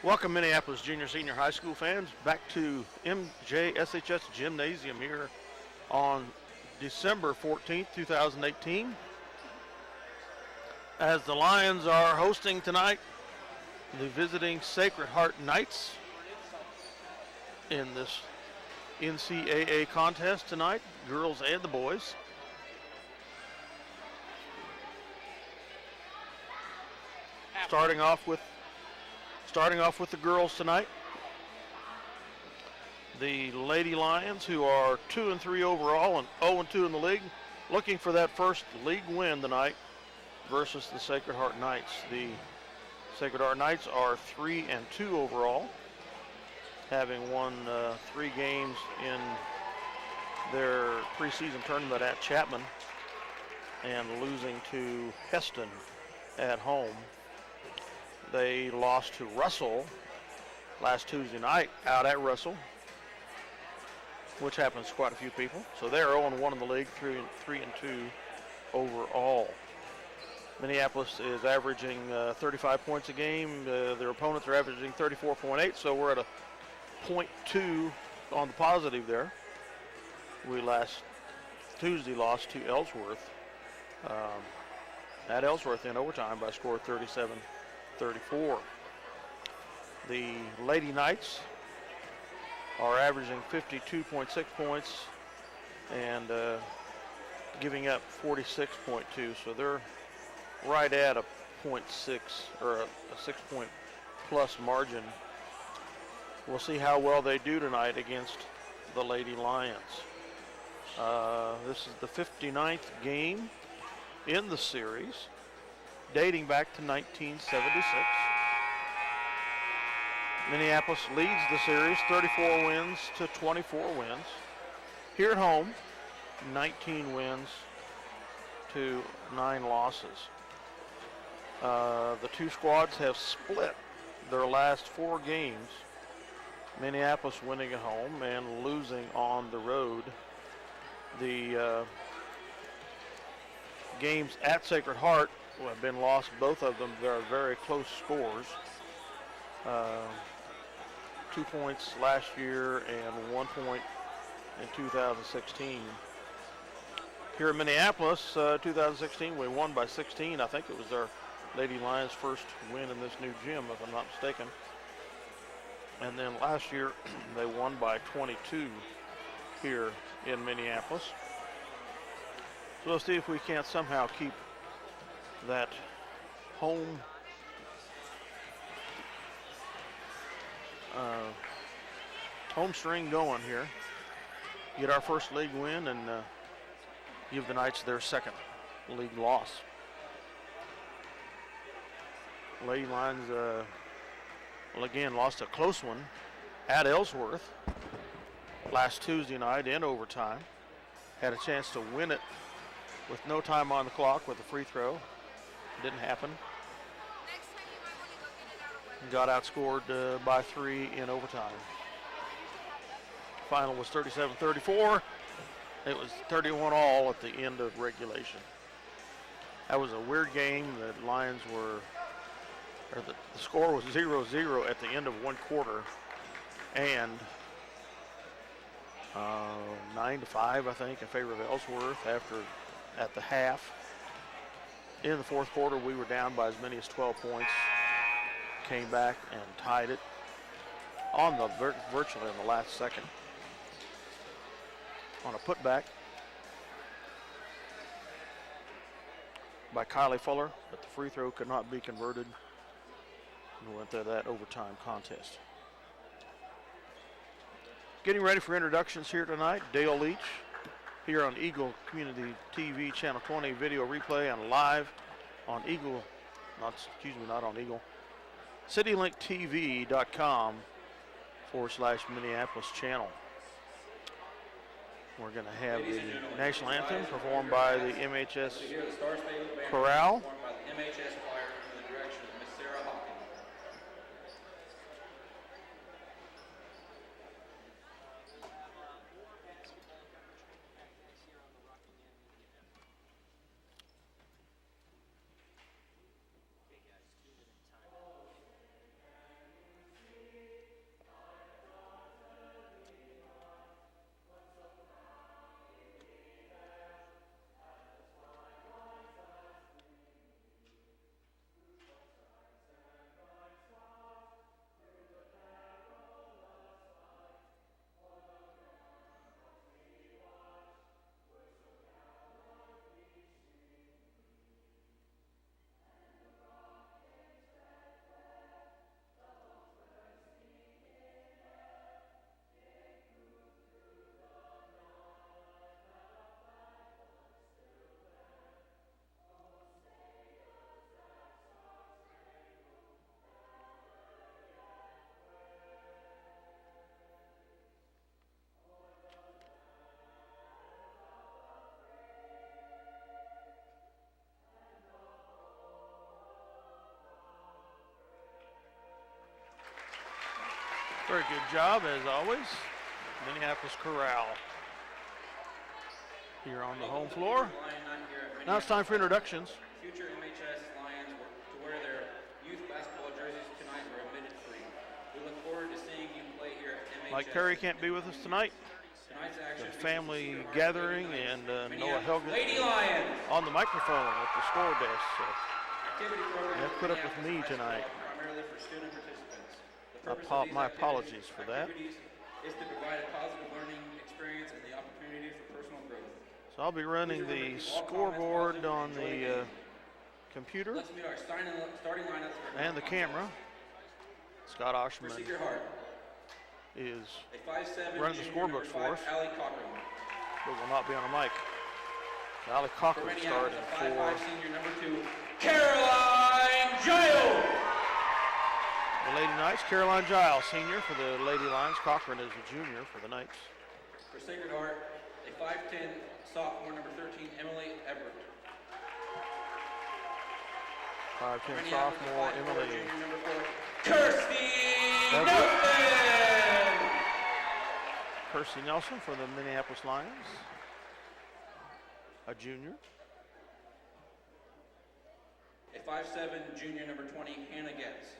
Welcome, Minneapolis junior, senior high school fans, back to MJSHS Gymnasium here on December 14th, 2018. As the Lions are hosting tonight the visiting Sacred Heart Knights in this NCAA contest tonight, girls and the boys. Starting off with the girls tonight. The Lady Lions, who are 2-3 overall and 0-2 in the league, looking for that first league win tonight versus the Sacred Heart Knights. The Sacred Heart Knights are 3-2 overall, having won 3 games in their preseason tournament at Chapman and losing to Heston at home. They lost to Russell last Tuesday night out at Russell, which happens to quite a few people. So they're 0-1 in the league, 3-2 overall. Minneapolis is averaging 35 points a game. Their opponents are averaging 34.8, so we're at a 0.2 on the positive there. We last Tuesday lost to Ellsworth at Ellsworth in overtime by a score of 37-34. The Lady Knights are averaging 52.6 points and giving up 46.2, so they're right at a 0.6 or a 6-point plus margin. We'll see how well they do tonight against the Lady Lions. This is the 59th game in the series, dating back to 1976. Minneapolis leads the series 34 wins to 24 wins. Here at home, 19 wins to 9 losses. The two squads have split their last 4 games. Minneapolis winning at home and losing on the road. The games at Sacred Heart have been lost, both of them. They are very close scores. 2 points last year and 1 point in 2016. Here in Minneapolis, 2016, we won by 16. I think it was their Lady Lions' first win in this new gym, if I'm not mistaken. And then last year, they won by 22 here in Minneapolis. So we'll see if we can't somehow keep that home string going here. Get our first league win and give the Knights their second league loss. Lady Lions, again, lost a close one at Ellsworth last Tuesday night in overtime. Had a chance to win it with no time on the clock with a free throw. Didn't happen. Got outscored by 3 in overtime. Final was 37-34. It was 31 all at the end of regulation. That was a weird game. The Lions were, or the score was 0-0 at the end of one quarter, and 9-5, I think, in favor of Ellsworth at the half. In the fourth quarter, we were down by as many as 12 points. Came back and tied it on the virtually in the last second on a putback by Kylie Fuller, but the free throw could not be converted. We went to that overtime contest. Getting ready for introductions here tonight. Dale Leach here on Eagle Community TV Channel 20 video replay and live on Eagle, not on Eagle, citylinktv.com/Minneapolis channel. We're going to have the national anthem performed by the MHS Chorale. Very good job, as always. Minneapolis Corral here on the home floor. Now it's time for introductions. Future MHS Lions to wear their youth basketball jerseys tonight are admitted free. We look forward to seeing you play here at MHS. Mike Perry can't be with us tonight. Tonight's action, the family gathering, and Noah Helget Lady Lions on the microphone at the score desk. So activity program you have to put up with me tonight. Primarily for student participants. My apologies for that. Is to provide a positive learning experience and the opportunity for personal growth. So I'll be running the scoreboard on the computer Let's meet our starting lineups and the camera. Scott Oshman is running the scorebooks for us, but will not be on a mic. Allie Cochran starting for senior number 2, Caroline Giles. The Lady Knights. Caroline Giles, senior for the Lady Lions. Cochran is a junior for the Knights. For Sacred Heart, a 5'10" sophomore number 13, Emily Everett. 5'10" sophomore Emily junior number 4, Kirsty Nelson. Kirsty Nelson for the Minneapolis Lions, a junior. A 5'7" junior number 20, Hannah Getz.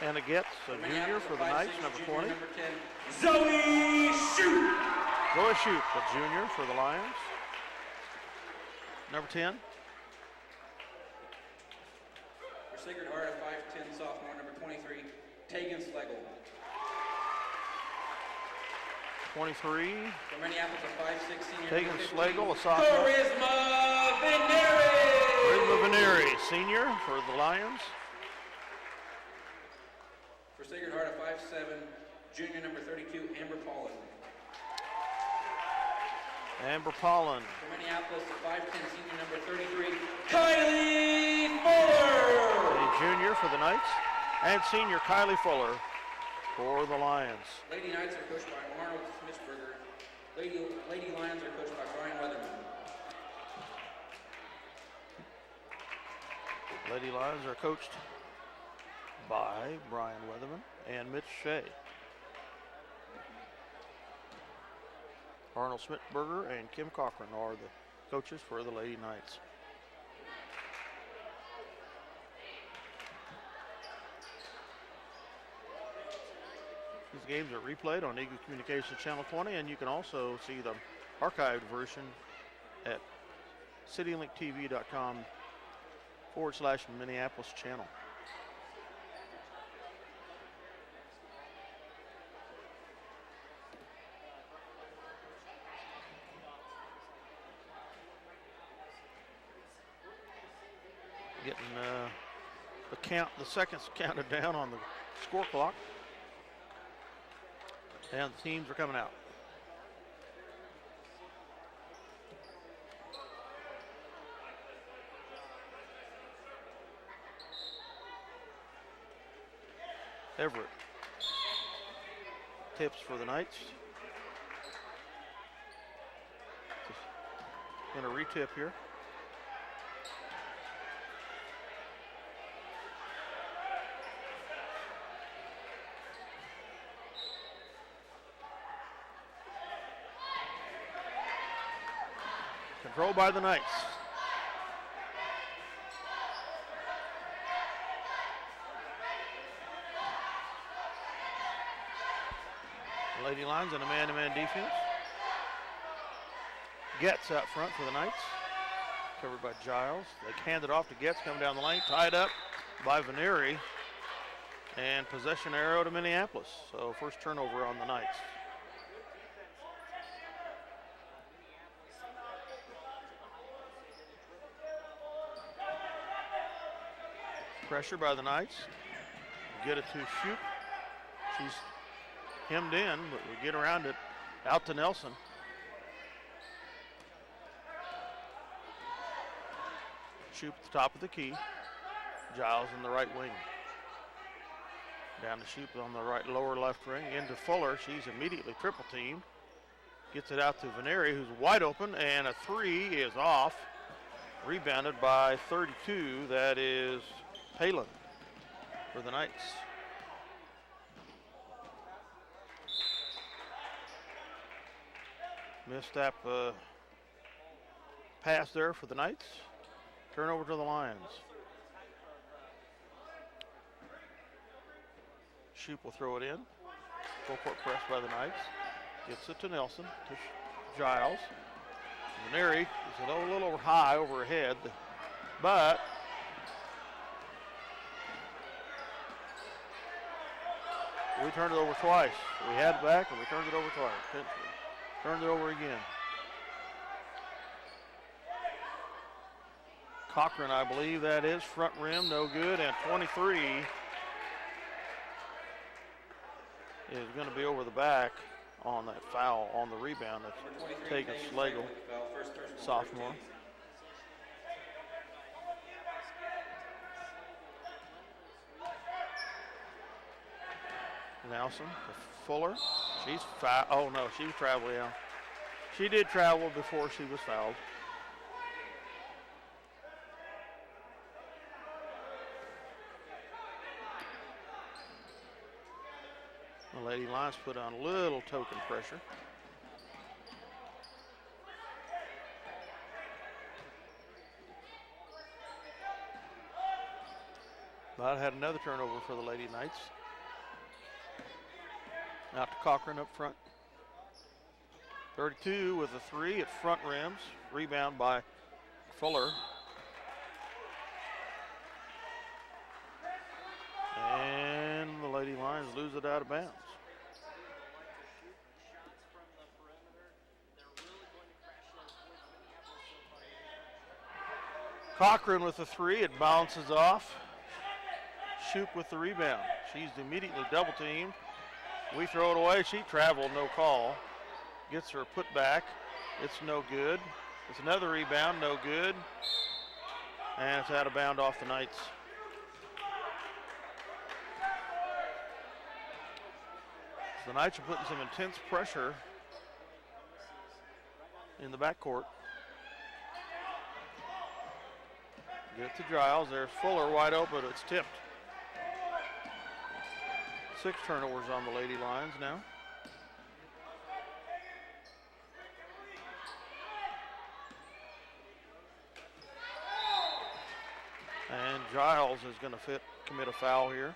Hannah Getz, a junior for the Knights, number 20. Number 10, Zoe Shute. Zoe Shute, a junior for the Lions. Number 10. For Sacred Heart, a 5'10" sophomore, number 23, Tegan Slegel. 23. For Minneapolis, a 5'6" senior. Tegan Slegel, a sophomore. Charisma Veneri. Charisma Veneri, senior for the Lions. For Sacred Heart, a 5'7", junior number 32, Amber Pollan. Amber Pollan. For Minneapolis, a 5'10", senior number 33, Kylie Fuller. A junior for the Knights. And senior Kylie Fuller for the Lions. Lady Knights are coached by Arnold Smithsberger. Lady Lions are coached by Brian Weatherman. Lady Lions are coached by Brian Weatherman and Mitch Shea. Arnold Smithberger and Kim Cochran are the coaches for the Lady Knights. These games are replayed on Eagle Communications Channel 20, and you can also see the archived version at citylinktv.com/Minneapolis channel. Getting the seconds counted down on the score clock. And the teams are coming out. Everett tips for the Knights. Going to retip here. Controlled by the Knights. The Lady Lions in a man-to-man defense. Getz out front for the Knights. Covered by Giles. They hand it off to Getz coming down the lane. Tied up by Veneri. And possession arrow to Minneapolis. So first turnover on the Knights. Pressure by the Knights. Get it to Shute. She's hemmed in, but we get around it. Out to Nelson. Shute at the top of the key. Giles in the right wing. Down to Shute on the right lower left wing. Into Fuller. She's immediately triple teamed. Gets it out to Veneri, who's wide open, and a three is off. Rebounded by 32. That is Palin. for the Knights. Misstep pass there for the Knights. Turnover to the Lions. Shoup will throw it in. Full court press by the Knights. Gets it to Nelson, to Giles. Maneri is a little high over her head, but we turned it over twice. We had it back and we turned it over twice. Turned it over again. Cochran, I believe that is. Front rim, no good. And 23 is going to be over the back on that foul on the rebound. That's taken Slagle, sophomore. Nelson to Fuller. She's fouled. Oh no, she was traveling out. She did travel before she was fouled. The Lady Lions put on a little token pressure. But had another turnover for the Lady Knights. Out to Cochran up front. 32 with a three at front rims. Rebound by Fuller. And the Lady Lions lose it out of bounds. Cochran with the three, it bounces off. Shoup with the rebound. She's immediately double teamed. We throw it away. She traveled, no call. Gets her put back. It's no good. It's another rebound, no good. And it's out of bound off the Knights. So the Knights are putting some intense pressure in the backcourt. Get it to Giles. There's Fuller wide open. It's tipped. 6 turnovers on the Lady Lions now. And Giles is going to commit a foul here.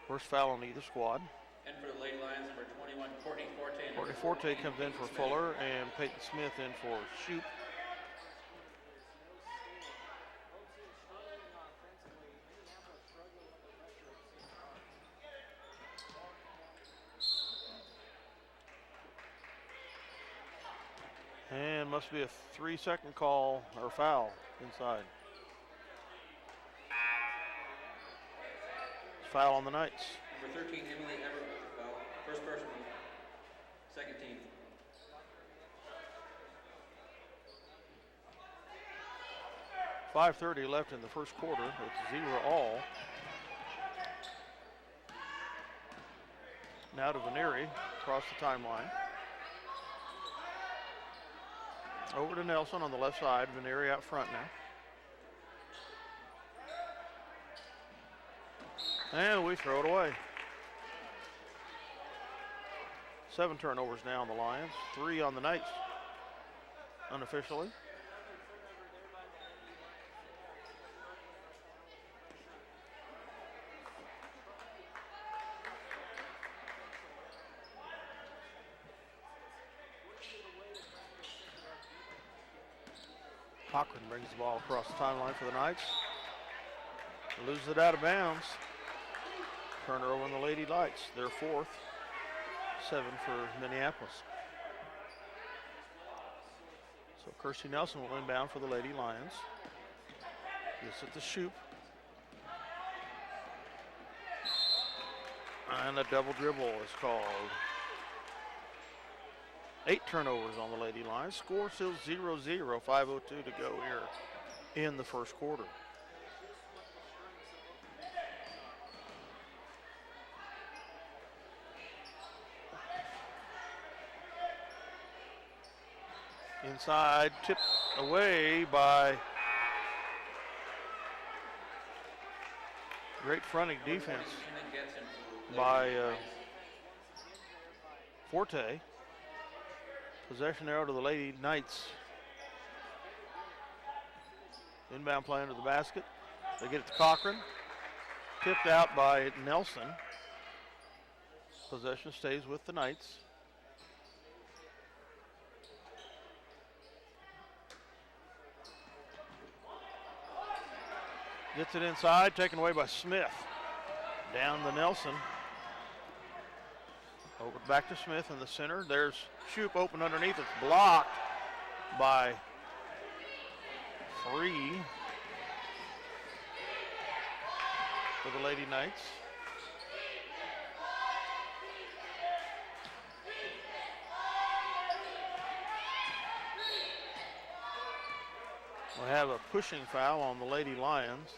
First foul on either squad. And for the Lady Lions, number 21, Courtney Forte. Courtney Forte comes in for Fuller, and Peyton Smith in for Shoup. And must be a 3-second call or foul inside. Foul on the Knights. Number 13, Emily Everett with the foul. First person, second team. .5:30 left in the first quarter. It's 0-all. Now to Veneri across the timeline. Over to Nelson on the left side. Veneri out front now. And we throw it away. 7 turnovers now on the Lions. 3 on the Knights, unofficially. Cochran brings the ball across the timeline for the Knights. Loses it out of bounds. Turner over on the Lady Lights. Their 4th. 7 for Minneapolis. So Kirstie Nelson will inbound for the Lady Lions. Gets it to Shoup. And a double dribble is called. 8 turnovers on the Lady Lions. Score still 0-0. 5:02 to go here in the first quarter. Inside, tipped away by Great fronting defense Keenan Getson for by Lady Knights. Forte. Possession arrow to the Lady Knights. Inbound play under the basket. They get it to Cochran. Tipped out by Nelson. Possession stays with the Knights. Gets it inside, taken away by Smith. Down to Nelson. Over back to Smith in the center. There's Shoup open underneath. It's blocked by Free for the Lady Knights. We have a pushing foul on the Lady Lions.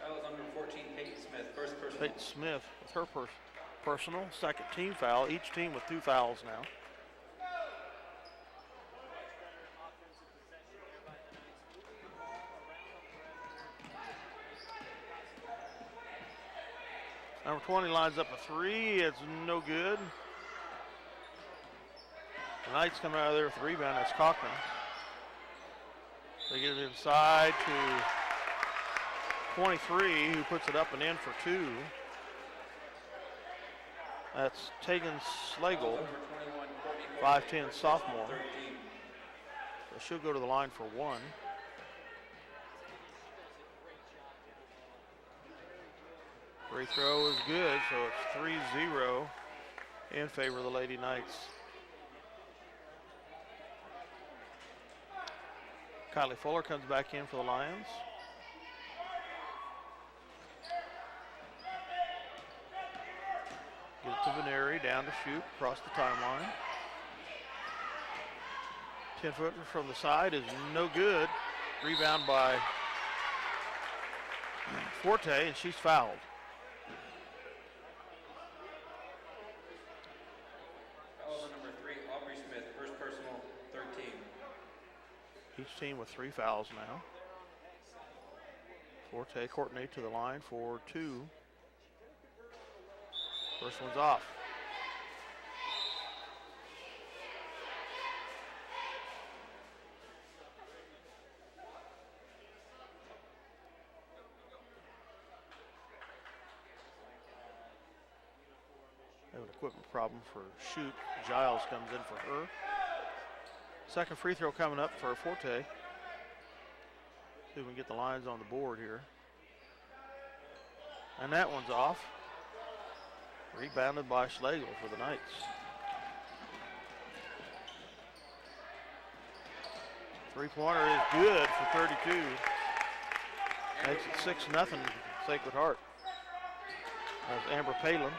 That was number 14, Peyton Smith, first personal. Peyton Smith with her personal second team foul. Each team with 2 fouls now. Number 20 lines up a 3. It's no good. The Knights coming out of there with the rebound. That's Cochran. They get it inside to 23, who puts it up and in for 2. That's Tegan Slagle, 5'10" sophomore. So she'll go to the line for 1. Free throw is good, so it's 3-0 in favor of the Lady Knights. Kylie Fuller comes back in for the Lions. Get it to Veneri, down to Shoup, across the timeline. 10-footer from the side is no good. Rebound by Forte, and she's fouled. Foul on number 3, Aubrey Smith, first personal, 13. Each team with 3 fouls now. Forte, Courtney to the line for 2. First one's off. Have an equipment problem for Shoup. Giles comes in for her. Second free throw coming up for Forte. See if we can get the Lions on the board here. And that one's off. Rebounded by Schlegel for the Knights. Three-pointer is good for 32. Makes it 6-0 Sacred Heart. That's Amber Palin.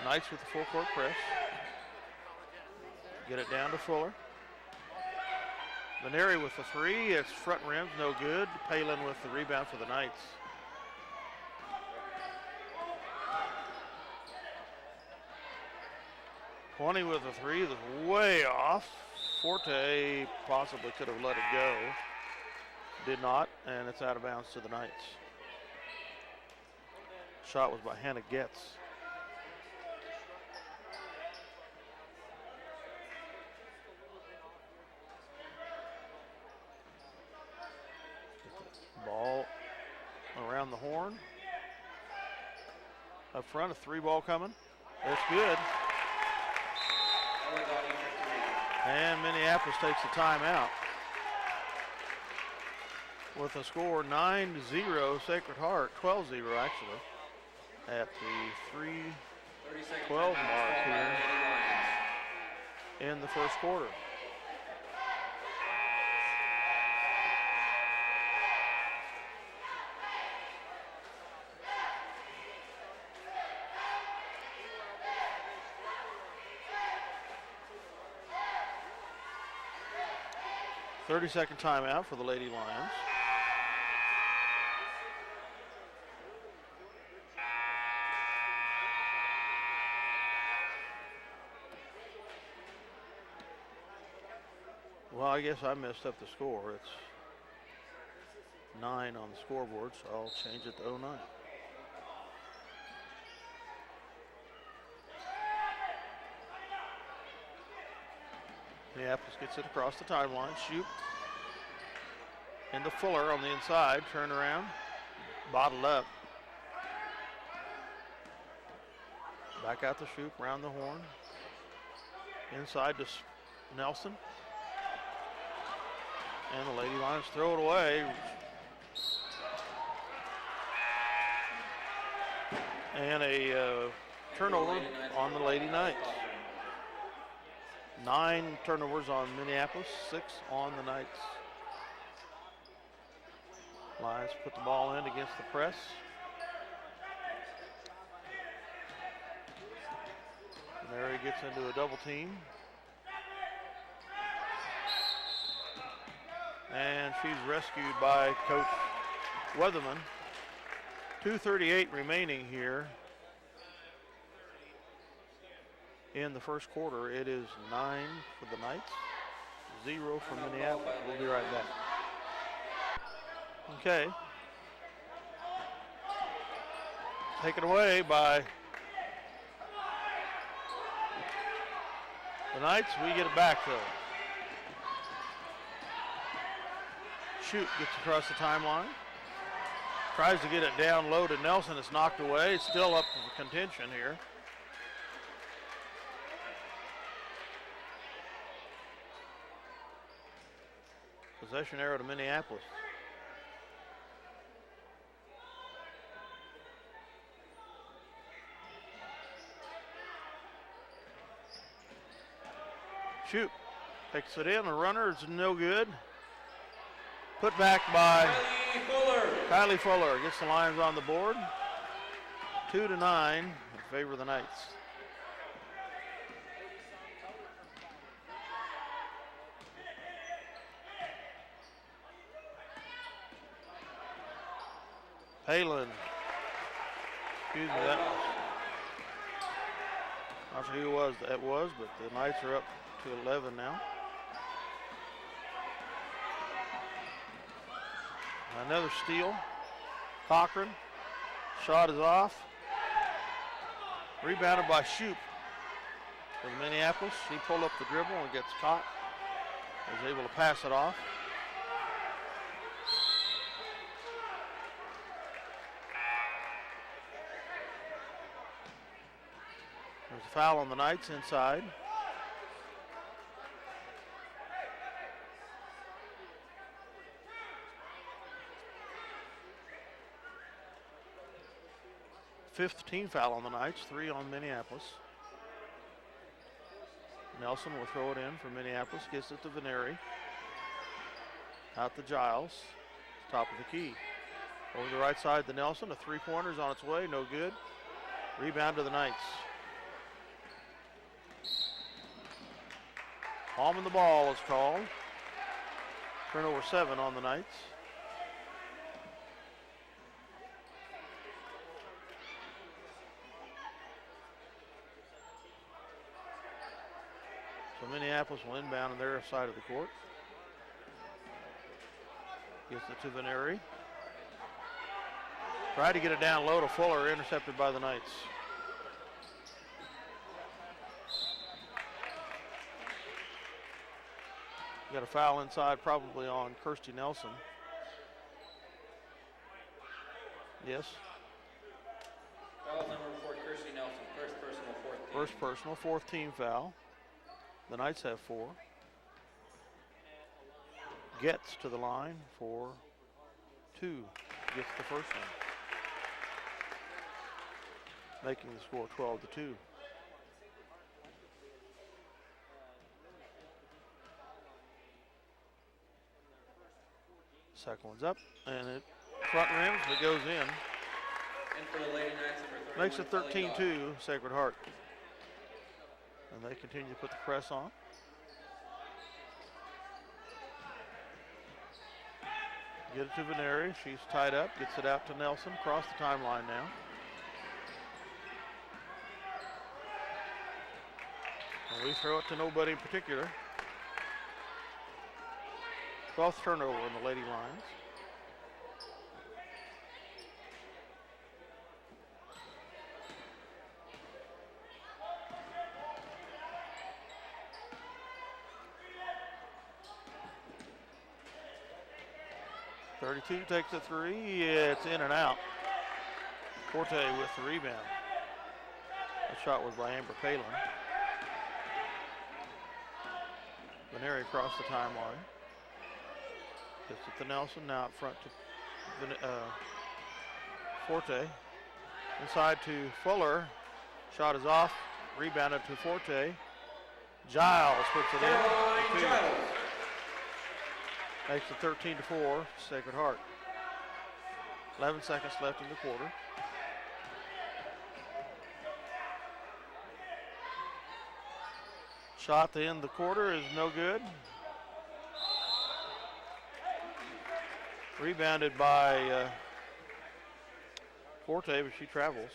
Knights with the full court press. Get it down to Fuller. Veneri with the 3. It's front rims, no good. Palin with the rebound for the Knights. Twenty with a 3 is way off. Forte possibly could have let it go. Did not, and it's out of bounds to the Knights. Shot was by Hannah Getz. Ball around the horn. Up front, a 3 ball coming. It's good. And Minneapolis takes the timeout. With a score 9-0 Sacred Heart, 12-0 actually, at the 3:12 mark here in the first quarter. Thirty-second timeout for the Lady Lions. Well, I guess I messed up the score. It's 9 on the scoreboard, so I'll change it to 09. Minneapolis gets it across the timeline. Shoot. Into Fuller on the inside. Turn around. Bottled up. Back out the shoot. Round the horn. Inside to Nelson. And the Lady Lions throw it away. And a turnover on the Lady Knights. 9 turnovers on Minneapolis, 6 on the Knights. Lions put the ball in against the press. Mary gets into a double team. And she's rescued by Coach Weatherman. 2:38 remaining here in the first quarter. It is 9 for the Knights, 0 for Minneapolis. We'll be right back. Okay. Taken away by the Knights. We get it back though. Shoot gets across the timeline. Tries to get it down low to Nelson. It's knocked away. It's still up for contention here. Possession arrow to Minneapolis. Shoot. Takes it in. The runner is no good. Put back by Kylie Fuller. Gets the Lions on the board. 2-9 in favor of the Knights. Palin. Excuse me, that was, not sure who that was, but the Knights are up to 11 now. Another steal. Cochran. Shot is off. Rebounded by Shoup for Minneapolis. She pulled up the dribble and gets caught. Was able to pass it off. There's a foul on the Knights inside. Fifth team foul on the Knights, 3 on Minneapolis. Nelson will throw it in for Minneapolis, gets it to Veneri. Out to Giles, top of the key. Over the right side to Nelson, a 3-pointer's on its way, no good. Rebound to the Knights. Palming the ball is called. Turnover 7 on the Knights. So Minneapolis will inbound on their side of the court. Gets it to Veneri. Tried to get it down low to Fuller, intercepted by the Knights. Got a foul inside, probably on Kirsty Nelson. Yes. Foul number 4, Kirsty Nelson. First personal, 4th team. First personal, 4th team foul. The Knights have 4. Gets to the line for 2. Gets the first one. Making the score 12-2. Second one's up, and it front rims, but it goes in. And for the Lady Knights, number 31, Makes it 13-2, Sacred Heart. And they continue to put the press on. Get it to Veneri. She's tied up. Gets it out to Nelson. Across the timeline now. And we throw it to nobody in particular. 12th turnover on the Lady Lions. 32 takes a three. It's in and out. Forte with the rebound. The shot was by Amber Palin. Veneri across the timeline. Gets it to Nelson. Now up front to Forte. Inside to Fuller. Shot is off. Rebounded to Forte. Giles puts it in. Giles. Makes it 13-4, Sacred Heart. 11 seconds left in the quarter. Shot to end the quarter is no good. Rebounded by Forte, but she travels.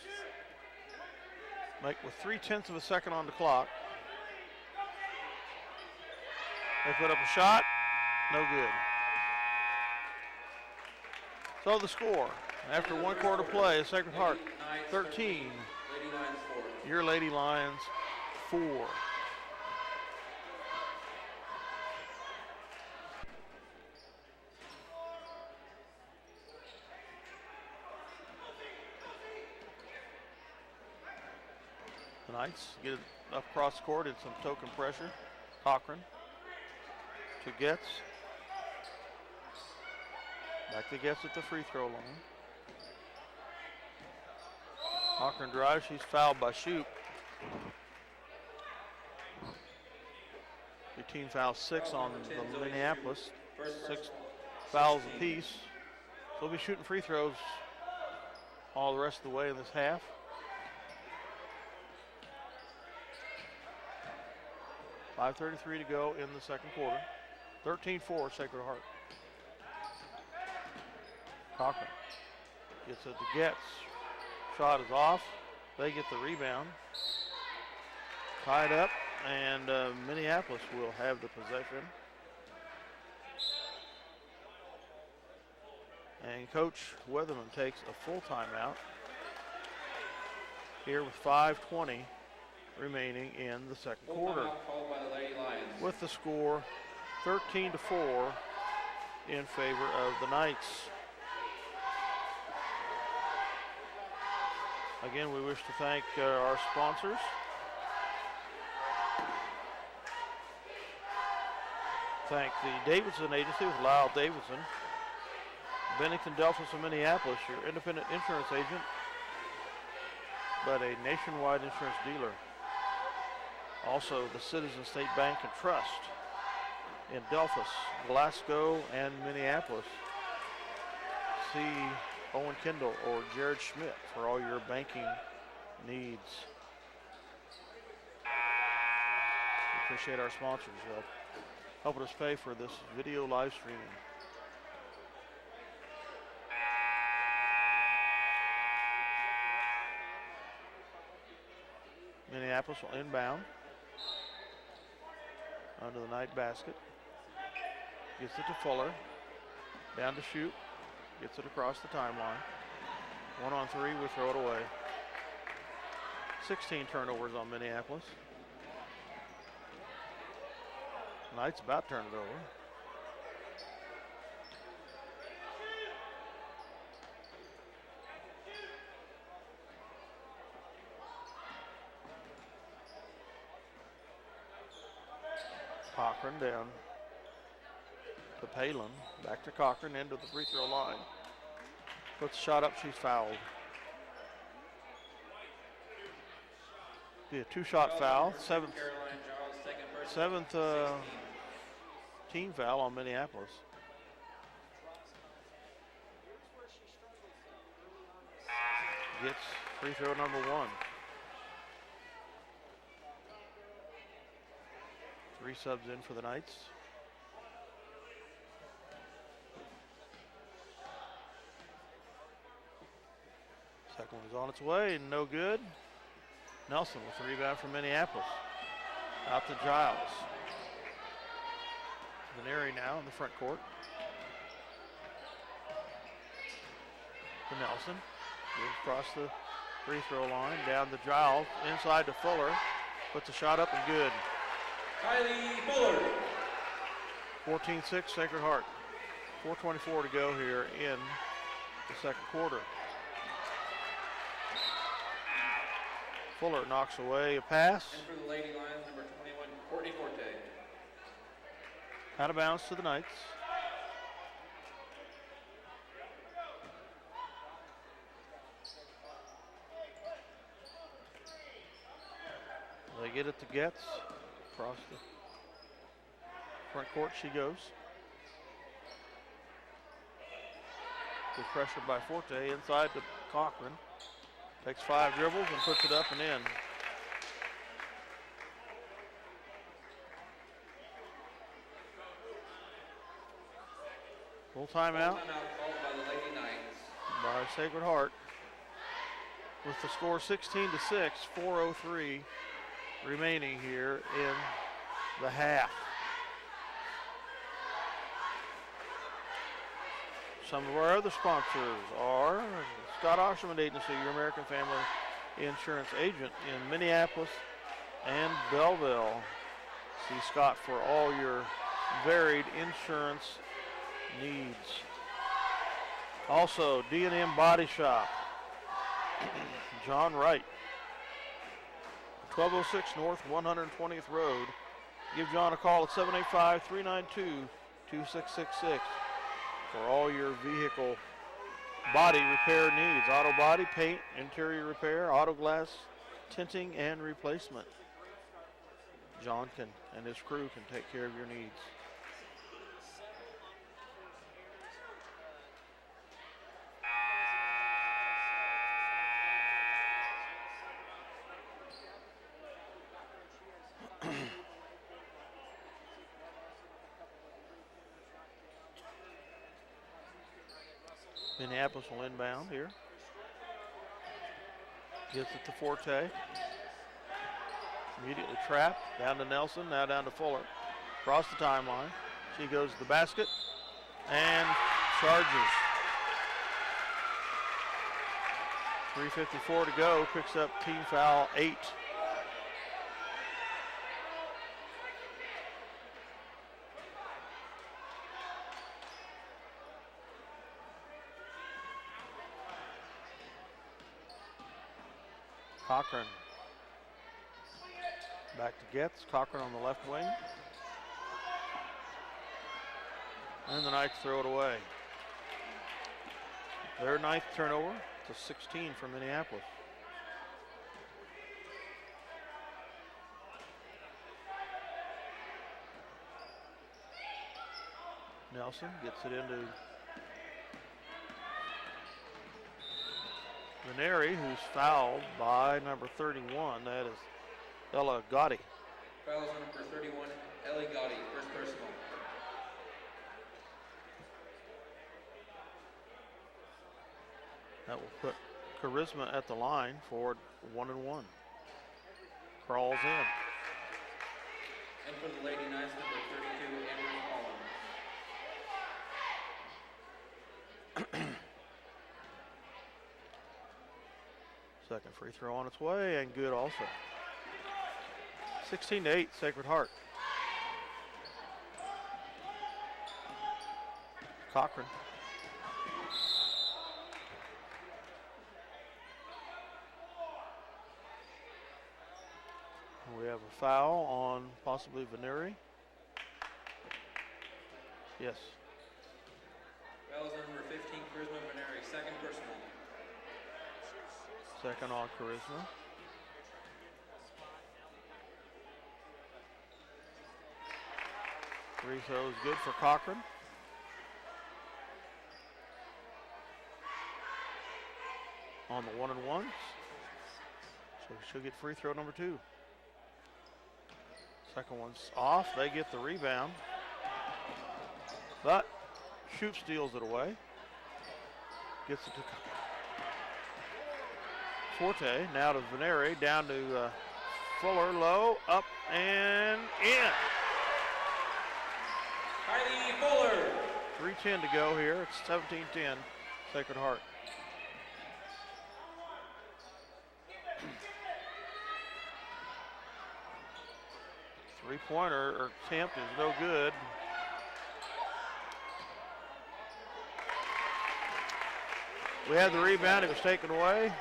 With 0.3 of a second on the clock. They put up a shot. No good. So the score, after one quarter play, Sacred Heart 13, your Lady Lions 4. The Knights get it up across the court in some token pressure. Cochran to Getz. Back to Getz at the free throw line. Cochran drives, she's fouled by Shoup. Team foul 6 on the Minneapolis. 6 fouls apiece. So they'll be shooting free throws all the rest of the way in this half. .5:33 to go in the second quarter. 13-4 Sacred Heart. Cochran gets it to Getz. Shot is off. They get the rebound. Tied up, and Minneapolis will have the possession. And Coach Weatherman takes a full timeout here with 5:20 remaining in the second quarter. With the score 13-4 in favor of the Knights. Again, we wish to thank our sponsors. Thank the Davidson Agency with Lyle Davidson. Bennington Delphos of Minneapolis, your independent insurance agent, but a nationwide insurance dealer. Also, the Citizen State Bank and Trust in Delphos, Glasgow, and Minneapolis. See Owen Kendall or Jared Schmidt for all your banking needs. We appreciate our sponsors helping us pay for this video live streaming. Minneapolis will inbound under the Knight basket. Gets it to Fuller. Down to Shoup. Gets it across the timeline. 1-on-3, we throw it away. 16 turnovers on Minneapolis. Knights about to turn it over. Cochran down to Palin. Back to Cochran into the free throw line. Puts the shot up, she's fouled. Be a two-shot foul. Seventh team foul on Minneapolis. Gets free throw number 1. 3 subs in for the Knights. Second one is on its way, no good. Nelson with the rebound from Minneapolis. Out to Giles. Veneri now in the front court. To Nelson. Moves across the free throw line. Down to Giles. Inside to Fuller. Puts a shot up and good. Kylie Fuller. 14-6 Sacred Heart. 4:24 to go here in the second quarter. Fuller knocks away a pass. And for the Lady Lions, number 21, Courtney Forte. Out of bounds to the Knights. They get it to Getz. Across the front court she goes. Good pressure by Forte inside to Cochran. Takes 5 dribbles and puts it up and in. Full timeout. Full timeout called by the Lady Knights. By Sacred Heart. With the score 16-6, 4:03 remaining here in the half. Some of our other sponsors are Scott Osterman Agency, your American Family Insurance agent in Minneapolis and Belleville. See Scott for all your varied insurance needs. Also, D&M Body Shop, John Wright, 1206 North 120th Road. Give John a call at 785-392-2666 for all your vehicle body repair needs. Auto body, paint, interior repair, auto glass, tinting, and replacement. John and his crew can take care of your needs. Minneapolis will inbound here. Gets it to Forte. Immediately trapped. Down to Nelson, now down to Fuller. Across the timeline. She goes to the basket and charges. 3:54 to go. Picks up team foul 8. Cochran back to Getz. Cochran on the left wing. And the Knights throw it away. Their 9th turnover to 16 for Minneapolis. Nelson gets it into Veneri, who's fouled by number 31. That is Ella Gotti. Foul is number 31, Ellie Gotti, first personal. That will put Charisma at the line for 1-1. Crawls in. And for the Lady Knights, number 32, Amber Collins. Second free throw on its way and good also. 16-8, Sacred Heart. Cochran. We have a foul on possibly Veneri. Yes. Foul is number 15, Charisma Veneri, second personal. Second on Charisma. Free throw is good for Cochran. On the 1-1. So she'll get free throw number 2. Second one's off. They get the rebound. But Shoop steals it away. Gets it to Forte. Now to Veneri. Down to Fuller. Low. Up and in. Kylie Fuller. 3:10 to go here. It's 17-10. Sacred Heart. Three-pointer or attempt is no good. We had the rebound. It was taken away.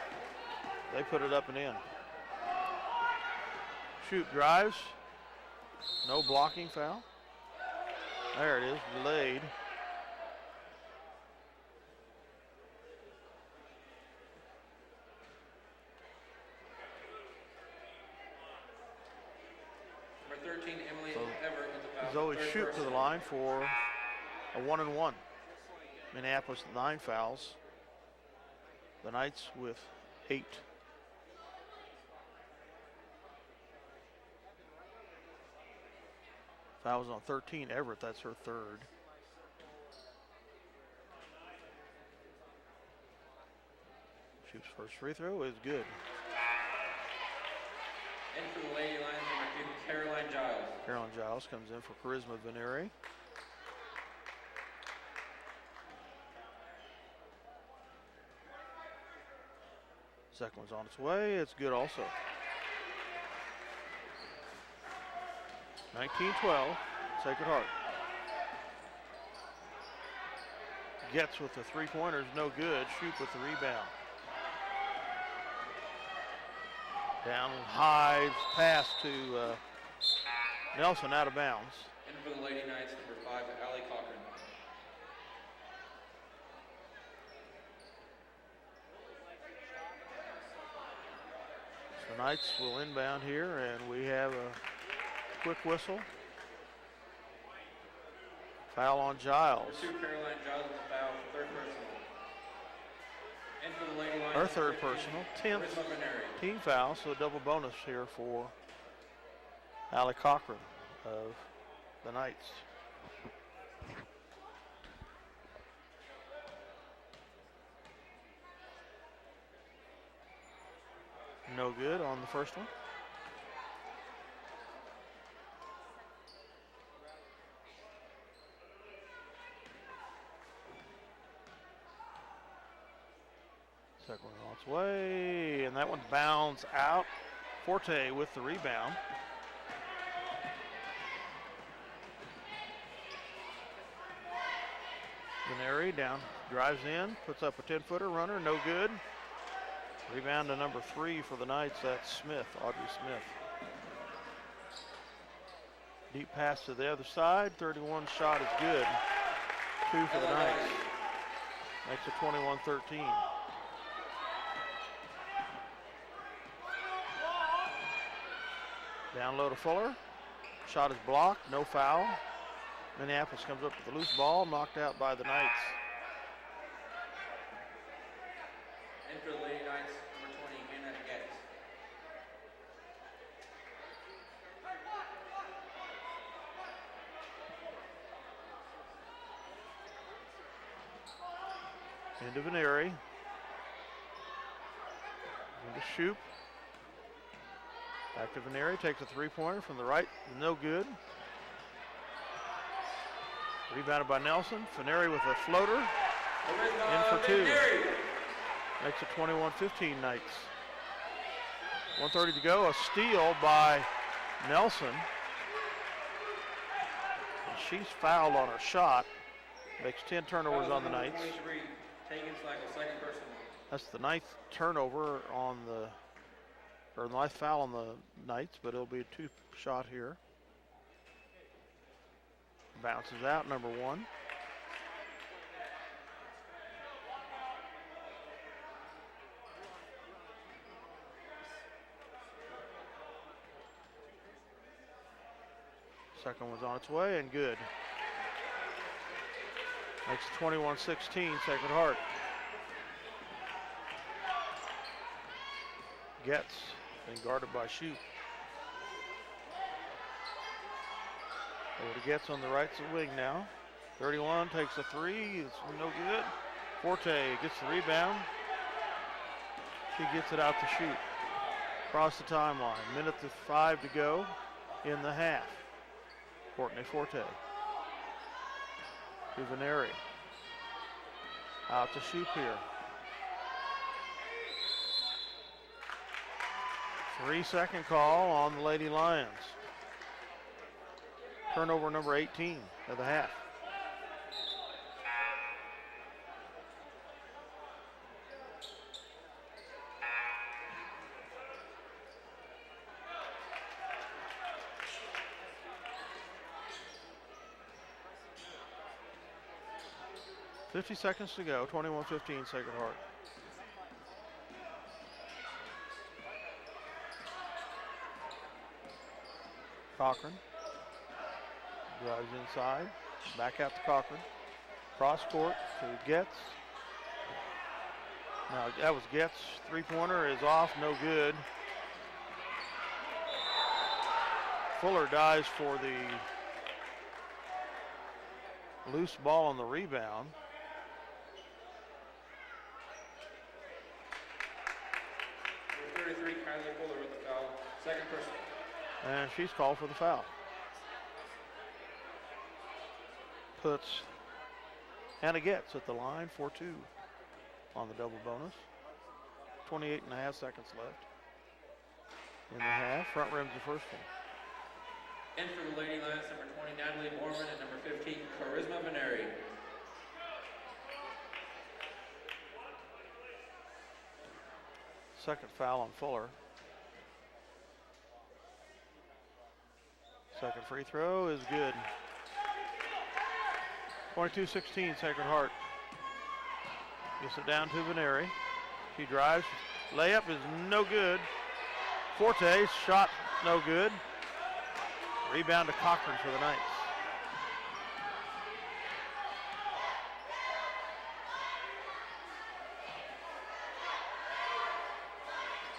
They put it up and in. Shoot drives. No blocking foul. There it is, delayed. Number 13, Emily Everett with the foul. Zoe shoot to the line for a 1-and-1. Minneapolis 9 fouls. The Knights with 8. Fouls on 13, Everett, that's her third. Shoots first free throw is good. In for the Lady Lions, number 2, Caroline Giles. Caroline Giles comes in for Charisma Veneri. Second one's on its way, it's good also. 19-12, Sacred Heart. Gets with the three-pointers, no good. Shoot with the rebound. Down high, pass to Nelson, out of bounds. In for the Lady Knights, number 5, Allie Cochran. The Knights will inbound here, and we have a quick whistle. Foul on Giles. Number 2, Caroline Giles with the foul, third personal. In for the Lady Lions, Her third personal, 10th Charisma Veneri. team foul, so a double bonus here for Allie Cochran of the Knights. No good on the first one. Second one on its way, and that one bounds out. Forte with the rebound. Veneri down, drives in, puts up a 10-footer runner, no good. Rebound to number 3 for the Knights, that's Smith, Audrey Smith. Deep pass to the other side, 31 shot is good. 2 for the Knights. Makes it 21-13. Down low to Fuller. Shot is blocked, no foul. Minneapolis comes up with a loose ball, knocked out by the Knights. In for the Lady Knights, number 20, Hannah Getz. Into Veneri. Into Shoop. Back to Veneri, takes a three-pointer from the right, no good. Rebounded by Nelson. Veneri with a floater. In for 2. Makes it 21-15 Knights. 1:30 to go, a steal by Nelson. And she's fouled on her shot. Makes 10 turnovers on the Knights. 23, taken second personal. That's the 9th turnover on the, or the 9th foul on the Knights, but it'll be a 2-shot here. Bounces out, number 1. Second one's on its way and good. Makes it 21-16, Sacred Heart. Gets, being guarded by Shoot. Over to Gets on the right wing now. 31 takes a 3, it's no good. Forte gets the rebound. She gets it out to Shoot. Across the timeline, 1:05 to go in the half. Courtney Forte. To Veneri. Out to Shoot here. 3-second call on the Lady Lions. Turnover number 18 of the half. 50 seconds to go, 21-15 Sacred Heart. Cochran drives inside, back out to Cochran. Cross court to Getz. Now that was Getz. Three-pointer is off, no good. Fuller dives for the loose ball on the rebound. Number 33, Kylie Fuller with the foul. Second person. And she's called for the foul. Puts Hannah Getz at the line for 2 on the double bonus. 28.5 seconds left in the half. Front rim's the first one. And for the Lady Lions, number 20, Natalie Mormon, and number 15, Charisma Veneri. Second foul on Fuller. Second free throw is good. 22-16 Sacred Heart. Gets it down to Veneri. She drives. Layup is no good. Forte shot no good. Rebound to Cochran for the Knights.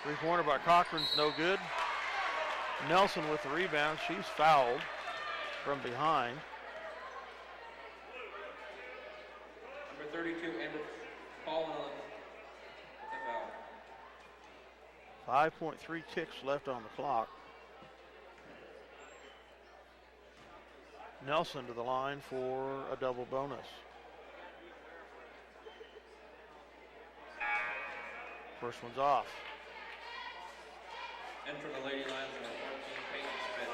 Three-pointer by Cochran's no good. Nelson with the rebound. She's fouled from behind. Number 32, Amber Paulin with the foul. 5.3 ticks left on the clock. Nelson to the line for a double bonus. First one's off. And for the Lady Lions, number 14, Peyton Smith.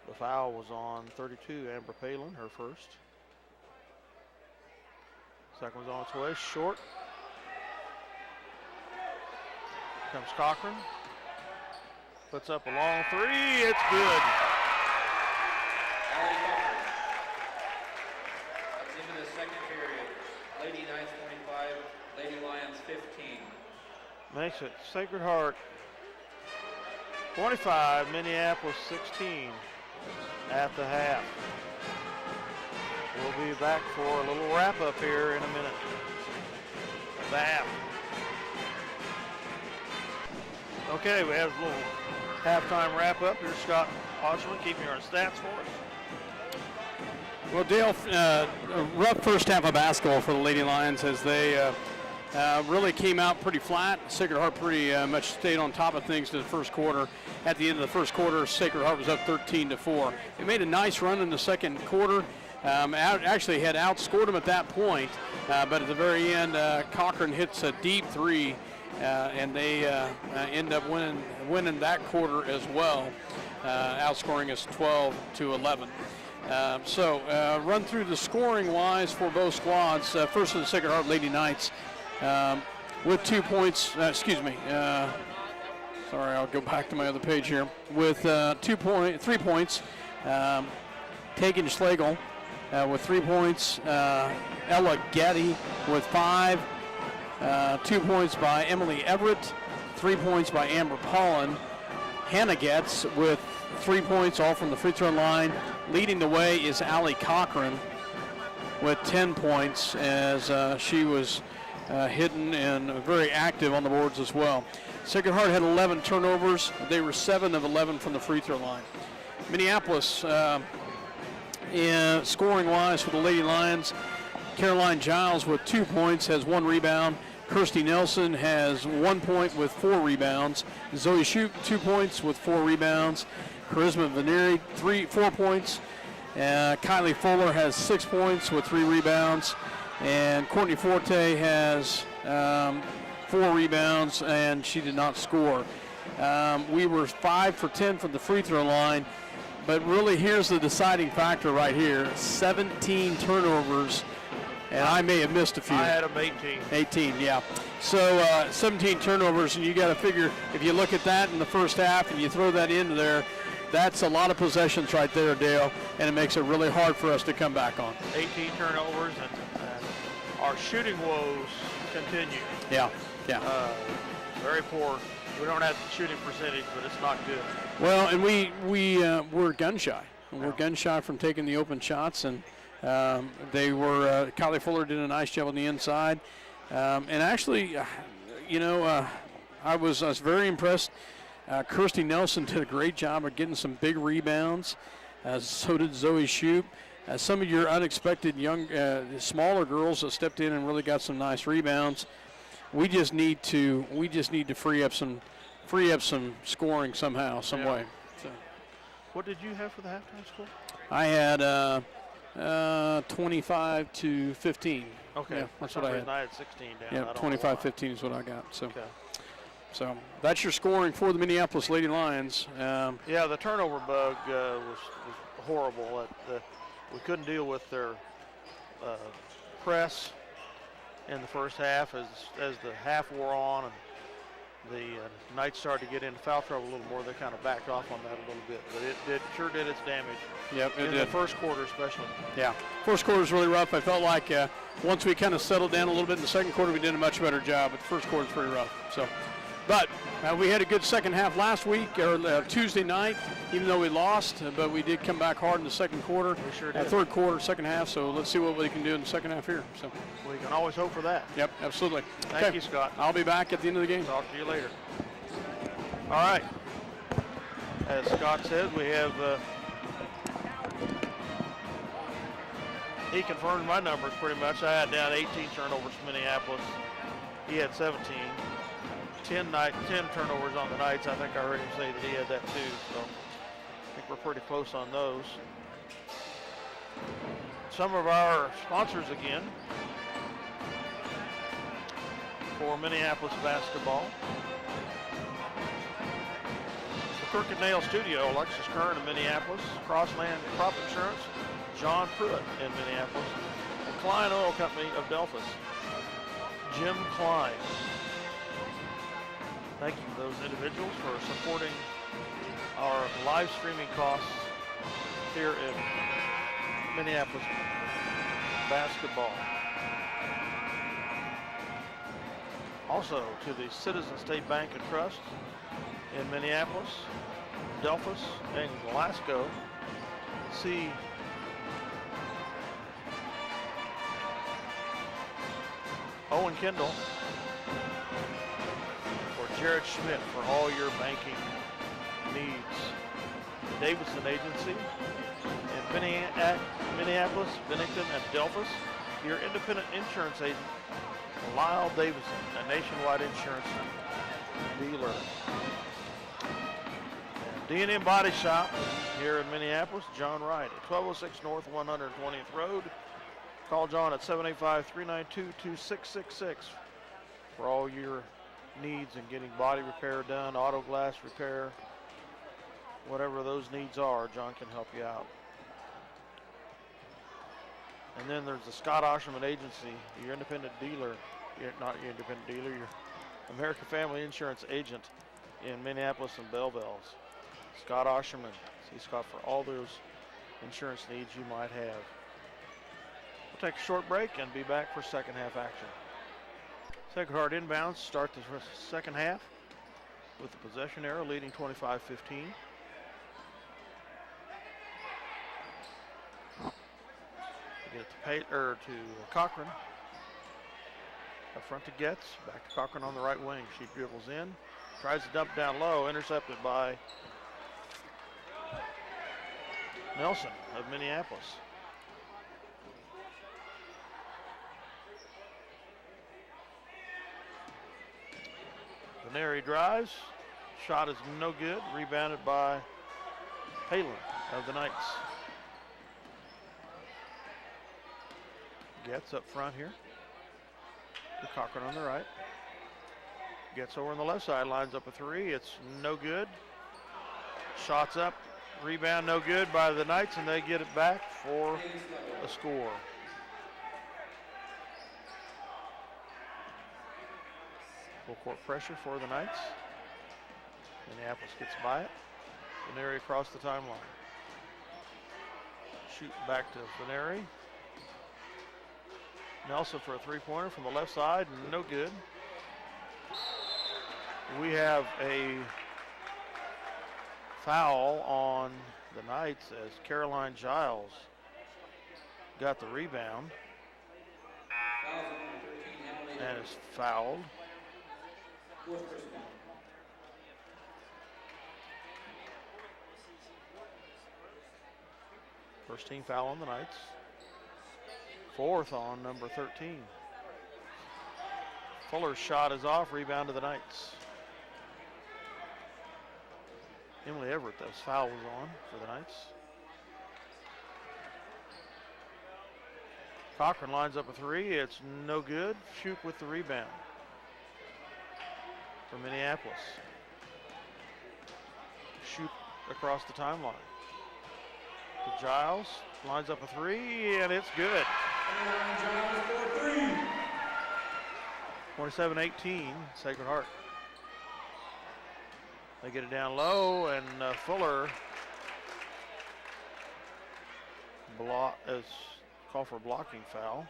The foul was on 32, Amber Palin, her first. Second one's on its way, short. Comes Cochran. Puts up a long three, it's good. Allie Cochran. That's into the second period. Lady Knights 25, Lady Lions 15. Makes it Sacred Heart 25, Minneapolis 16 at the half. We'll be back for a little wrap up here in a minute. The half. Okay, we have a little halftime wrap up. Here's Scott Osman keeping our stats for us. Well, Dale, a rough first half of basketball for the Lady Lions as they really came out pretty flat. Sacred Heart pretty much stayed on top of things to the first quarter. At the end of the first quarter, Sacred Heart was up 13-4. They made a nice run in the second quarter. Actually had outscored them at that point, but at the very end, Cochran hits a deep three, and they end up winning that quarter as well, outscoring us 12-11. So run through the scoring wise for both squads. First for the Sacred Heart Lady Knights with 2 points. Sorry, I'll go back to my other page here. With 3 points, Tegan Schlegel with 3 points. Ella Getty with 5. 2 points by Emily Everett. 3 points by Amber Paulin. Hannah Getz with 3 points, all from the free throw line. Leading the way is Allie Cochran with 10 points as she was hidden and very active on the boards as well. Sacred Heart had 11 turnovers. They were 7 of 11 from the free throw line. Minneapolis, scoring-wise for the Lady Lions, Caroline Giles with 2 points, has 1 rebound. Kirsty Nelson has 1 point with 4 rebounds. Zoe Shoup, 2 points with 4 rebounds. Charisma Veneri, 4 points. Kylie Fuller has 6 points with 3 rebounds. And Courtney Forte has 4 rebounds, and she did not score. We were 5 for 10 from the free throw line, but really here's the deciding factor right here. 17 turnovers, and I may have missed a few. I had them 18. 18, yeah. So 17 turnovers, and you got to figure, if you look at that in the first half and you throw that into there, that's a lot of possessions right there, Dale, and it makes it really hard for us to come back on. 18 turnovers, and our shooting woes continue. Yeah. Very poor. We don't have the shooting percentage, but it's not good. Well, and we're gun shy. We're gun shy from taking the open shots, and Kylie Fuller did a nice job on the inside. And actually, I was very impressed. Kirsty Nelson did a great job of getting some big rebounds. So did Zoe Shoup. Some of your unexpected young, smaller girls that stepped in and really got some nice rebounds. We just need to free up some scoring somehow, some way. So. What did you have for the halftime score? I had 25-15. Okay, yeah, that's what I had. I had 16 down. Yeah, 25-15 is what I got. So, okay. So that's your scoring for the Minneapolis Lady Lions. Yeah, the turnover bug was horrible. We couldn't deal with their press in the first half. As the half wore on and the Knights started to get into foul trouble a little more, they kind of backed off on that a little bit. But it sure did its damage. Yep, it did. In the first quarter especially. Yeah, first quarter was really rough. I felt like once we kind of settled down a little bit in the second quarter, we did a much better job. But the first quarter was pretty rough. So. But we had a good second half last week, or Tuesday night, even though we lost. But we did come back hard in the second quarter. We sure did. Third quarter, second half. So let's see what we can do in the second half here. So we can always hope for that. Yep, absolutely. Thank you, Scott. I'll be back at the end of the game. Talk to you later. All right. As Scott said, we have. He confirmed my numbers pretty much. I had down 18 turnovers for Minneapolis. He had 17. 10 turnovers on the Knights. I think I heard him say that he had that too. So I think we're pretty close on those. Some of our sponsors again for Minneapolis basketball. The Crooked Nail Studio, Alexis Kern in Minneapolis. Crossland Crop Insurance, John Pruitt in Minneapolis. And Klein Oil Company of Delphus, Jim Klein. Thank you to those individuals for supporting our live streaming costs here in Minneapolis basketball. Also to the Citizen State Bank and Trust in Minneapolis, Delphus, and Glasgow. See Owen Kendall, Jared Schmidt for all your banking needs. The Davidson Agency in Minneapolis, Bennington, and Delphus. Your independent insurance agent, Lyle Davidson, a nationwide insurance dealer. D&M Body Shop here in Minneapolis, John Wright at 1206 North 120th Road. Call John at 785-392-2666 for all your needs in getting body repair done, auto glass repair, whatever those needs are, John can help you out. And then there's the Scott Osherman Agency, your independent dealer, not your independent dealer, your American Family Insurance agent in Minneapolis and Belleville's. Scott Osherman, see Scott for all those insurance needs you might have. We'll take a short break and be back for second half action. Sacred Heart inbounds start the second half with the possession arrow leading 25-15. Get it to Cochran. Up front to Getz, back to Cochran on the right wing. She dribbles in, tries to dump down low, intercepted by Nelson of Minneapolis. Veneri drives, shot is no good, rebounded by Palin of the Knights. Gets up front here to Cochran on the right. Gets over on the left side, lines up a three, it's no good. Shots up, rebound no good by the Knights, and they get it back for a score. Full court pressure for the Knights. Minneapolis gets by it. Veneri across the timeline. Shoot back to Veneri. Nelson for a three-pointer from the left side, no good. We have a foul on the Knights as Caroline Giles got the rebound and is fouled. First team foul on the Knights. Fourth on number 13. Fuller's shot is off, rebound to the Knights. Emily Everett, those foul was on for the Knights. Cochran lines up a three, it's no good. Shoup with the rebound for Minneapolis. Shoup across the timeline. To Giles, lines up a three, and it's good. 27-18, Sacred Heart. They get it down low, and Fuller is called for a blocking foul.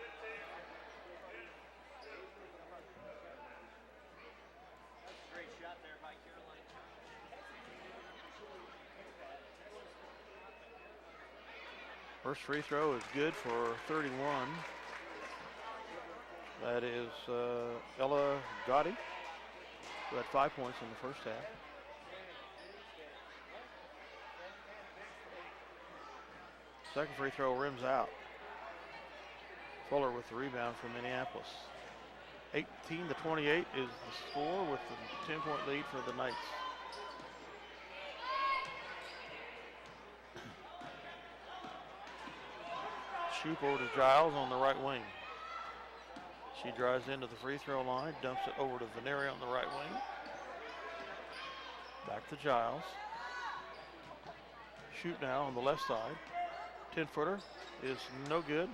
First free throw is good for 31. That is Ella Gotti, who had 5 points in the first half. Second free throw rims out. Fuller with the rebound from Minneapolis. 18-28 is the score with the 10-point lead for the Knights. Shoup over to Giles on the right wing. She drives into the free throw line, dumps it over to Veneri on the right wing. Back to Giles. Shoup now on the left side. 10-footer is no good.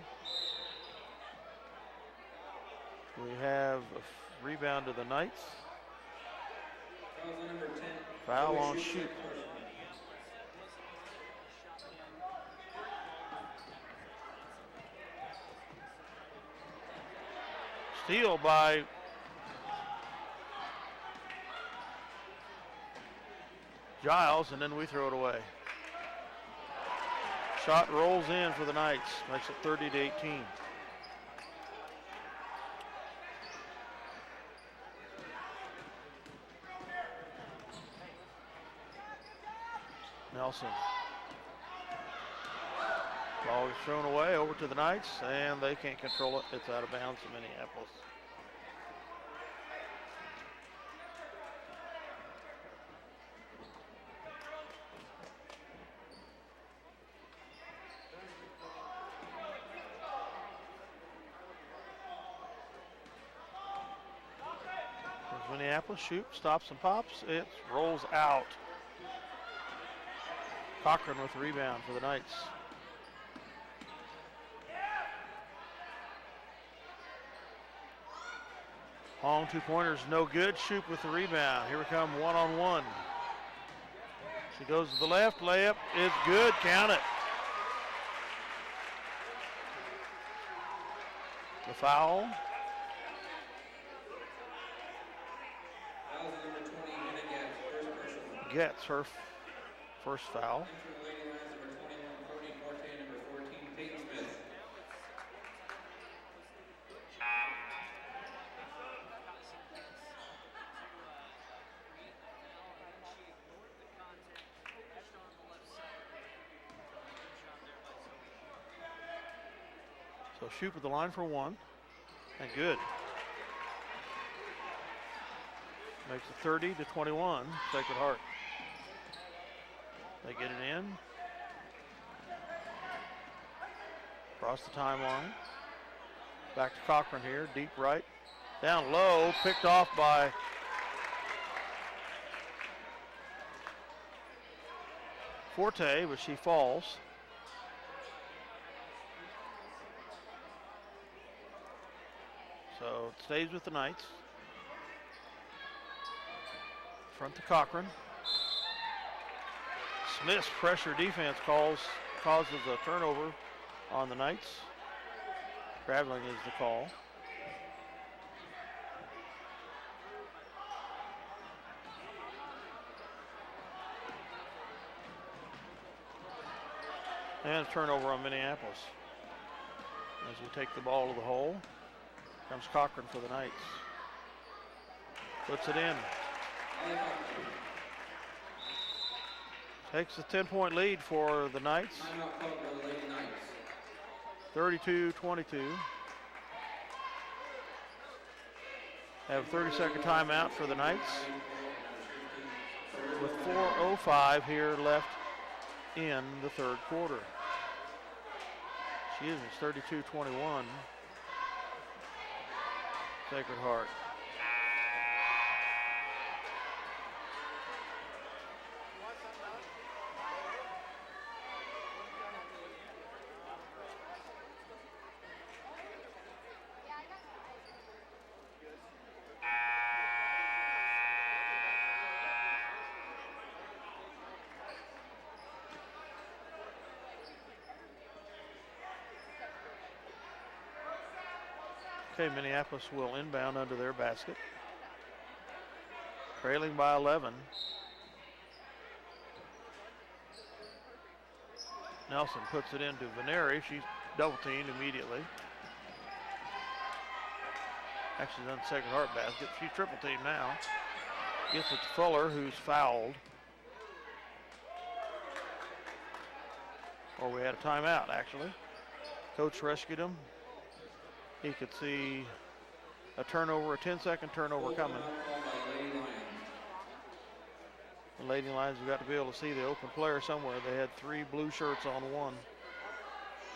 We have a rebound to the Knights. Foul on Shoup. Steal by Giles, and then we throw it away. Shot rolls in for the Knights, makes it 30-18. Nelson. Ball is thrown away over to the Knights, and they can't control it. It's out of bounds to Minneapolis. There's Minneapolis. Shoup, stops and pops. It rolls out. Cochran with the rebound for the Knights. Long two-pointers, no good. Shoup with the rebound. Here we come, one-on-one. She goes to the left, layup is good, count it. The foul. Gets her first foul. So Shoup at the line for one, and good. Makes it 30-21, Sacred Heart. They get it in. Across the timeline. Back to Cochran here, deep right. Down low, picked off by Forte, but she falls. So it stays with the Knights. Front to Cochran. Smith's pressure defense causes a turnover on the Knights. Traveling is the call. And a turnover on Minneapolis. As we take the ball to the hole, comes Cochran for the Knights. Puts it in. Takes a 10-point lead for the Knights. 32-22. Have a 30-second timeout for the Knights. With 4:05 here left in the third quarter. Excuse me, it's 32-21. Sacred Heart. Okay, Minneapolis will inbound under their basket. Trailing by 11. Nelson puts it into Veneri. She's double teamed immediately. Actually on the Sacred Heart basket. She's triple teamed now. Gets it to Fuller, who's fouled. Or we had a timeout, actually. Coach rescued him. He could see a turnover, a 10-second turnover coming. The Lady Lions have got to be able to see the open player somewhere. They had 3 blue shirts on one.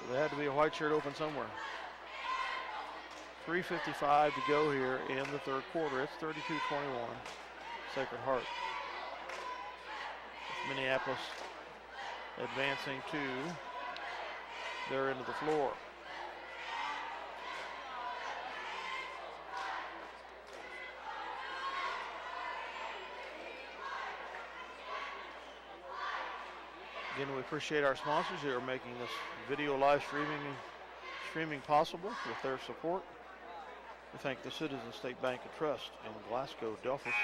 So there had to be a white shirt open somewhere. 3:55 to go here in the third quarter. It's 32-21, Sacred Heart. With Minneapolis advancing to their end of the floor. Again, we appreciate our sponsors who are making this video live streaming possible with their support. We thank the Citizens State Bank and Trust in Glasgow, Delphos,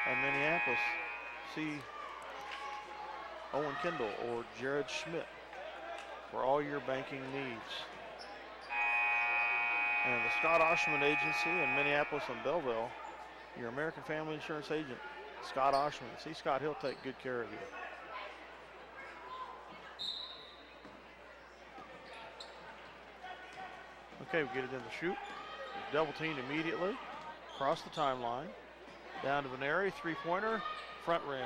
and Minneapolis. See Owen Kendall or Jared Schmidt for all your banking needs. And the Scott Oshman Agency in Minneapolis and Belleville, your American Family Insurance agent, Scott Oshman. See Scott, he'll take good care of you. Okay, we get it in the shoot. Double teamed immediately. Across the timeline. Down to Veneri, 3-pointer, front rims.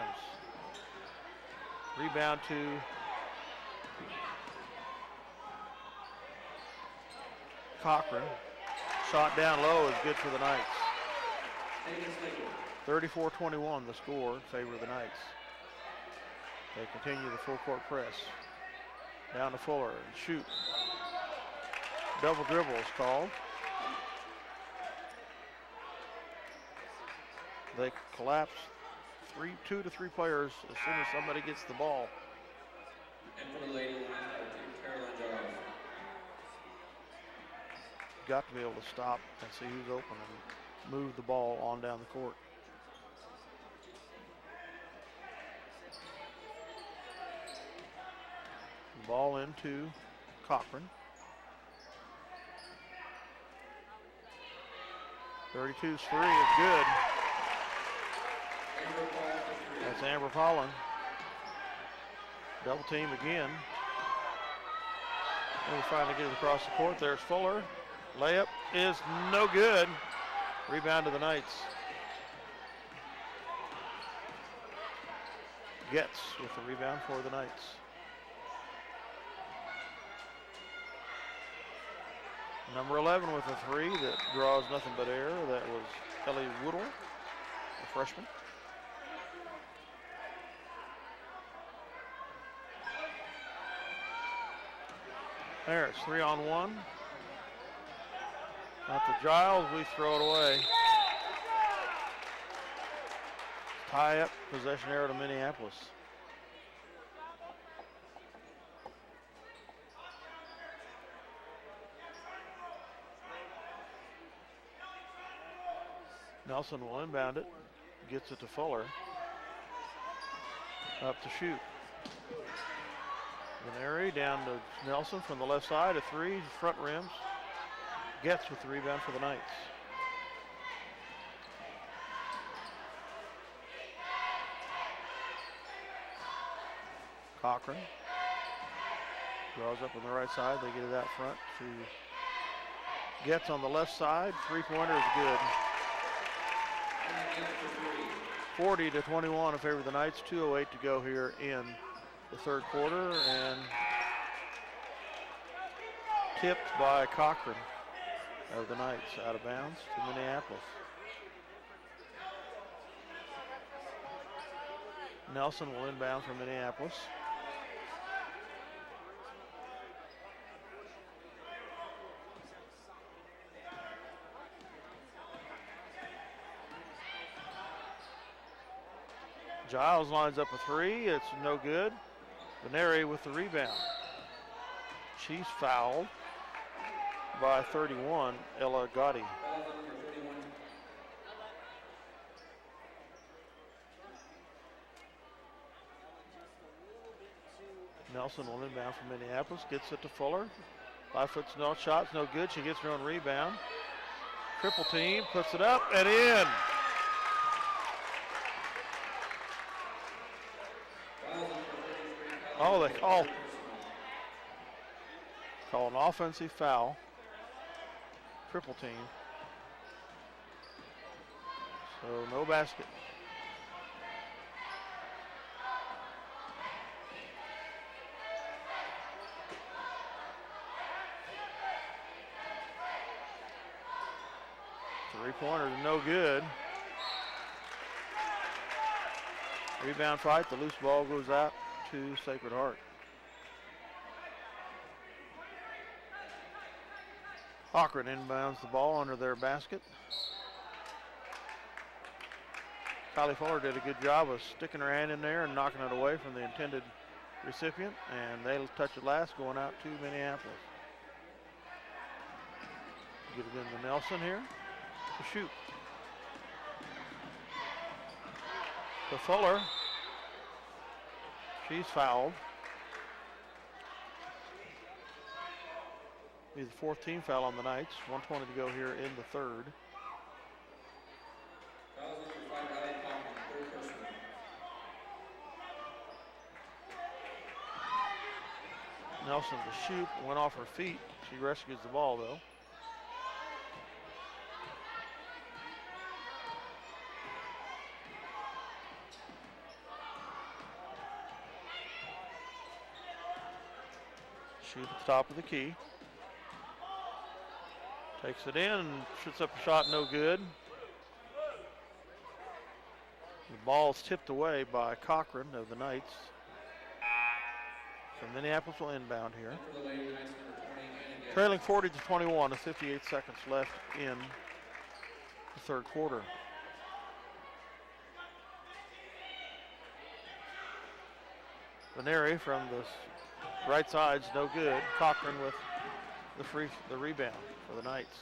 Rebound to Cochran. Shot down low is good for the Knights. 34-21 the score in favor of the Knights. They continue the full court press. Down to Fuller and shoot. Double dribble is called. They collapse 2 to 3 players as soon as somebody gets the ball. And for the Lady Lions, Caroline Giles. Got to be able to stop and see who's open and move the ball on down the court. Ball into Cochran. 32's free is good. That's Amber Pollen. Double team again. And we finally get it across the court. There's Fuller. Layup is no good. Rebound to the Knights. Getz with the rebound for the Knights. Number 11 with a 3 that draws nothing but air. That was Ellie Woodle, the freshman. There, it's 3-on-1. Out to Giles, we throw it away. Tie up, possession arrow to Minneapolis. Nelson will inbound it, gets it to Fuller. Up to shoot. Veneri down to Nelson from the left side, a three, front rims. Gets with the rebound for the Knights. Cochran draws up on the right side. They get it out front to Gets on the left side. Three-pointer is good. 40-21 in favor of the Knights. 2:08 to go here in the third quarter, and tipped by Cochran of the Knights out of bounds to Minneapolis. Nelson will inbound from Minneapolis. Giles lines up a three. It's no good. Veneri with the rebound. She's fouled by 31, Ella Gotti. Nelson will inbound from Minneapolis, gets it to Fuller. 5-foot shot's no good. She gets her own rebound. Triple team, puts it up and in. Oh, they call an offensive foul. Triple team. So no basket. Three-pointer no good. Rebound fight. The loose ball goes out to Sacred Heart. Cochran inbounds the ball under their basket. Kylie Fuller did a good job of sticking her hand in there and knocking it away from the intended recipient, and they'll touch it last, going out to Minneapolis. Get it into Nelson here to shoot. To Fuller. She's fouled. Be the fourth team foul on the Knights. 1:20 to go here in the third. Nelson to shoot, went off her feet. She rescues the ball though. Shoot at the top of the key. Takes it in and shoots up a shot, no good. The ball's tipped away by Cochran of the Knights. So Minneapolis will inbound here. Trailing 40-21 with 58 seconds left in the third quarter. Veneri from the right side's no good. Cochran with the rebound for the Knights.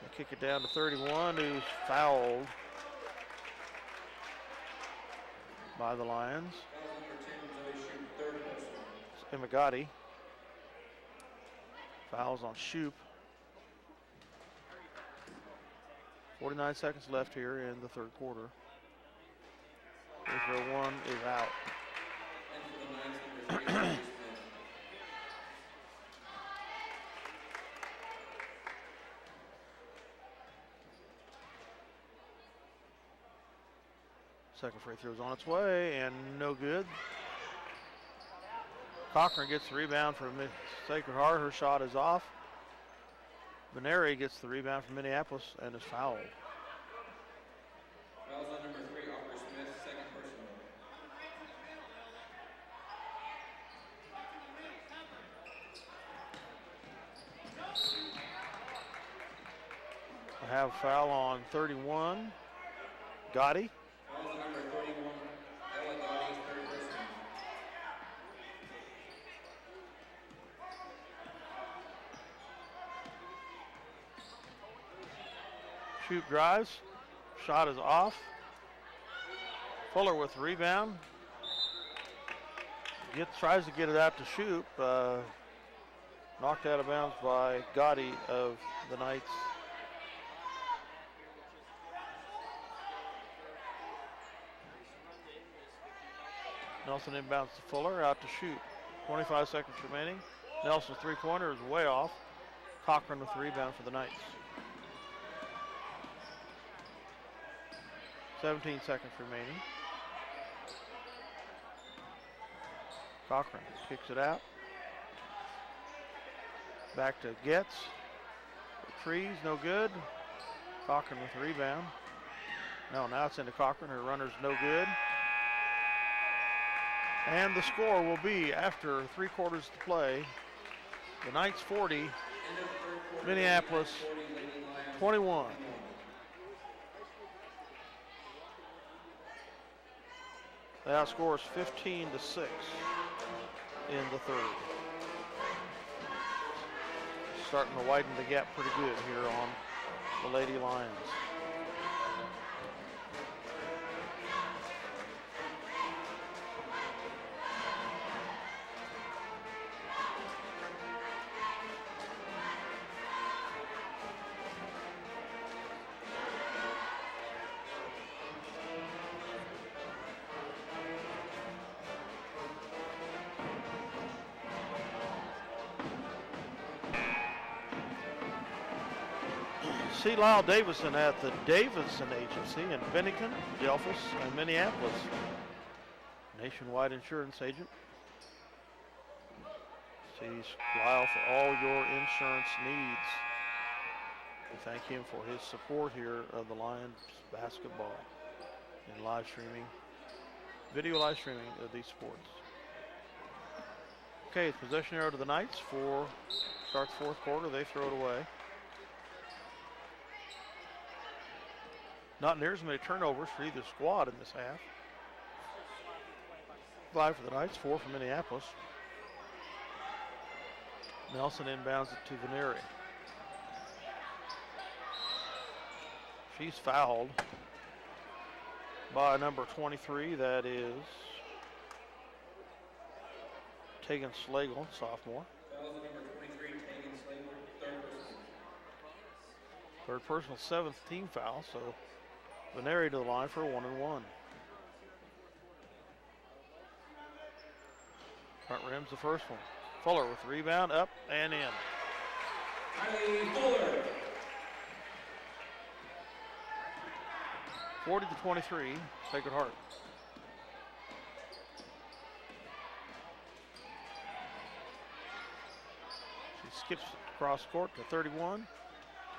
They kick it down to 31, who's fouled by the Lions. It's Emma Gotti. Fouls on Shoup. 49 seconds left here in the third quarter. Free throw one is out. Second free throw is on its way and no good. Cochran gets the rebound from Sacred Heart. Her shot is off. Veneri gets the rebound from Minneapolis and is fouled. Fouls on number 3, Aubrey Smith, second personal. I have a foul on 31, Gotti. Fouls on number 31, Ella Gotti, third personal. Shoot drives. Shot is off. Fuller with the rebound. Tries to get it out to Shoop. Knocked out of bounds by Gotti of the Knights. Nelson inbounds to Fuller, out to Shoop. 25 seconds remaining. Nelson's three-pointer is way off. Cochran with the rebound for the Knights. 17 seconds remaining. Cochran kicks it out. Back to Getz. Trees, no good. Cochran with the rebound. No, now it's into Cochran. Her runner's no good. And the score will be, after 3 quarters to play, the Knights 40, Minneapolis 21. The outscore is 15-6 in the third. Starting to widen the gap pretty good here on the Lady Lions. C. Lyle Davison at the Davidson Agency in Bennington, Delphus, and Minneapolis. Nationwide insurance agent. Sees Lyle for all your insurance needs. We thank him for his support here of the Lions basketball and live streaming, video live streaming of these sports. Okay, it's possession arrow to the Knights for start the fourth quarter. They throw it away. Not near as many turnovers for either squad in this half. 5 for the Knights, 4 for Minneapolis. Nelson inbounds it to Veneri. She's fouled by number 23, that is Tegan Slagle, sophomore. Fouls at number 23, Tegan Slagle, Third personal, 7th team foul, so Veneri to the line for a 1-and-1. Front rim's the first one. Fuller with the rebound, up and in. Riley Fuller. 40-23, Sacred Heart. She skips across court to 31.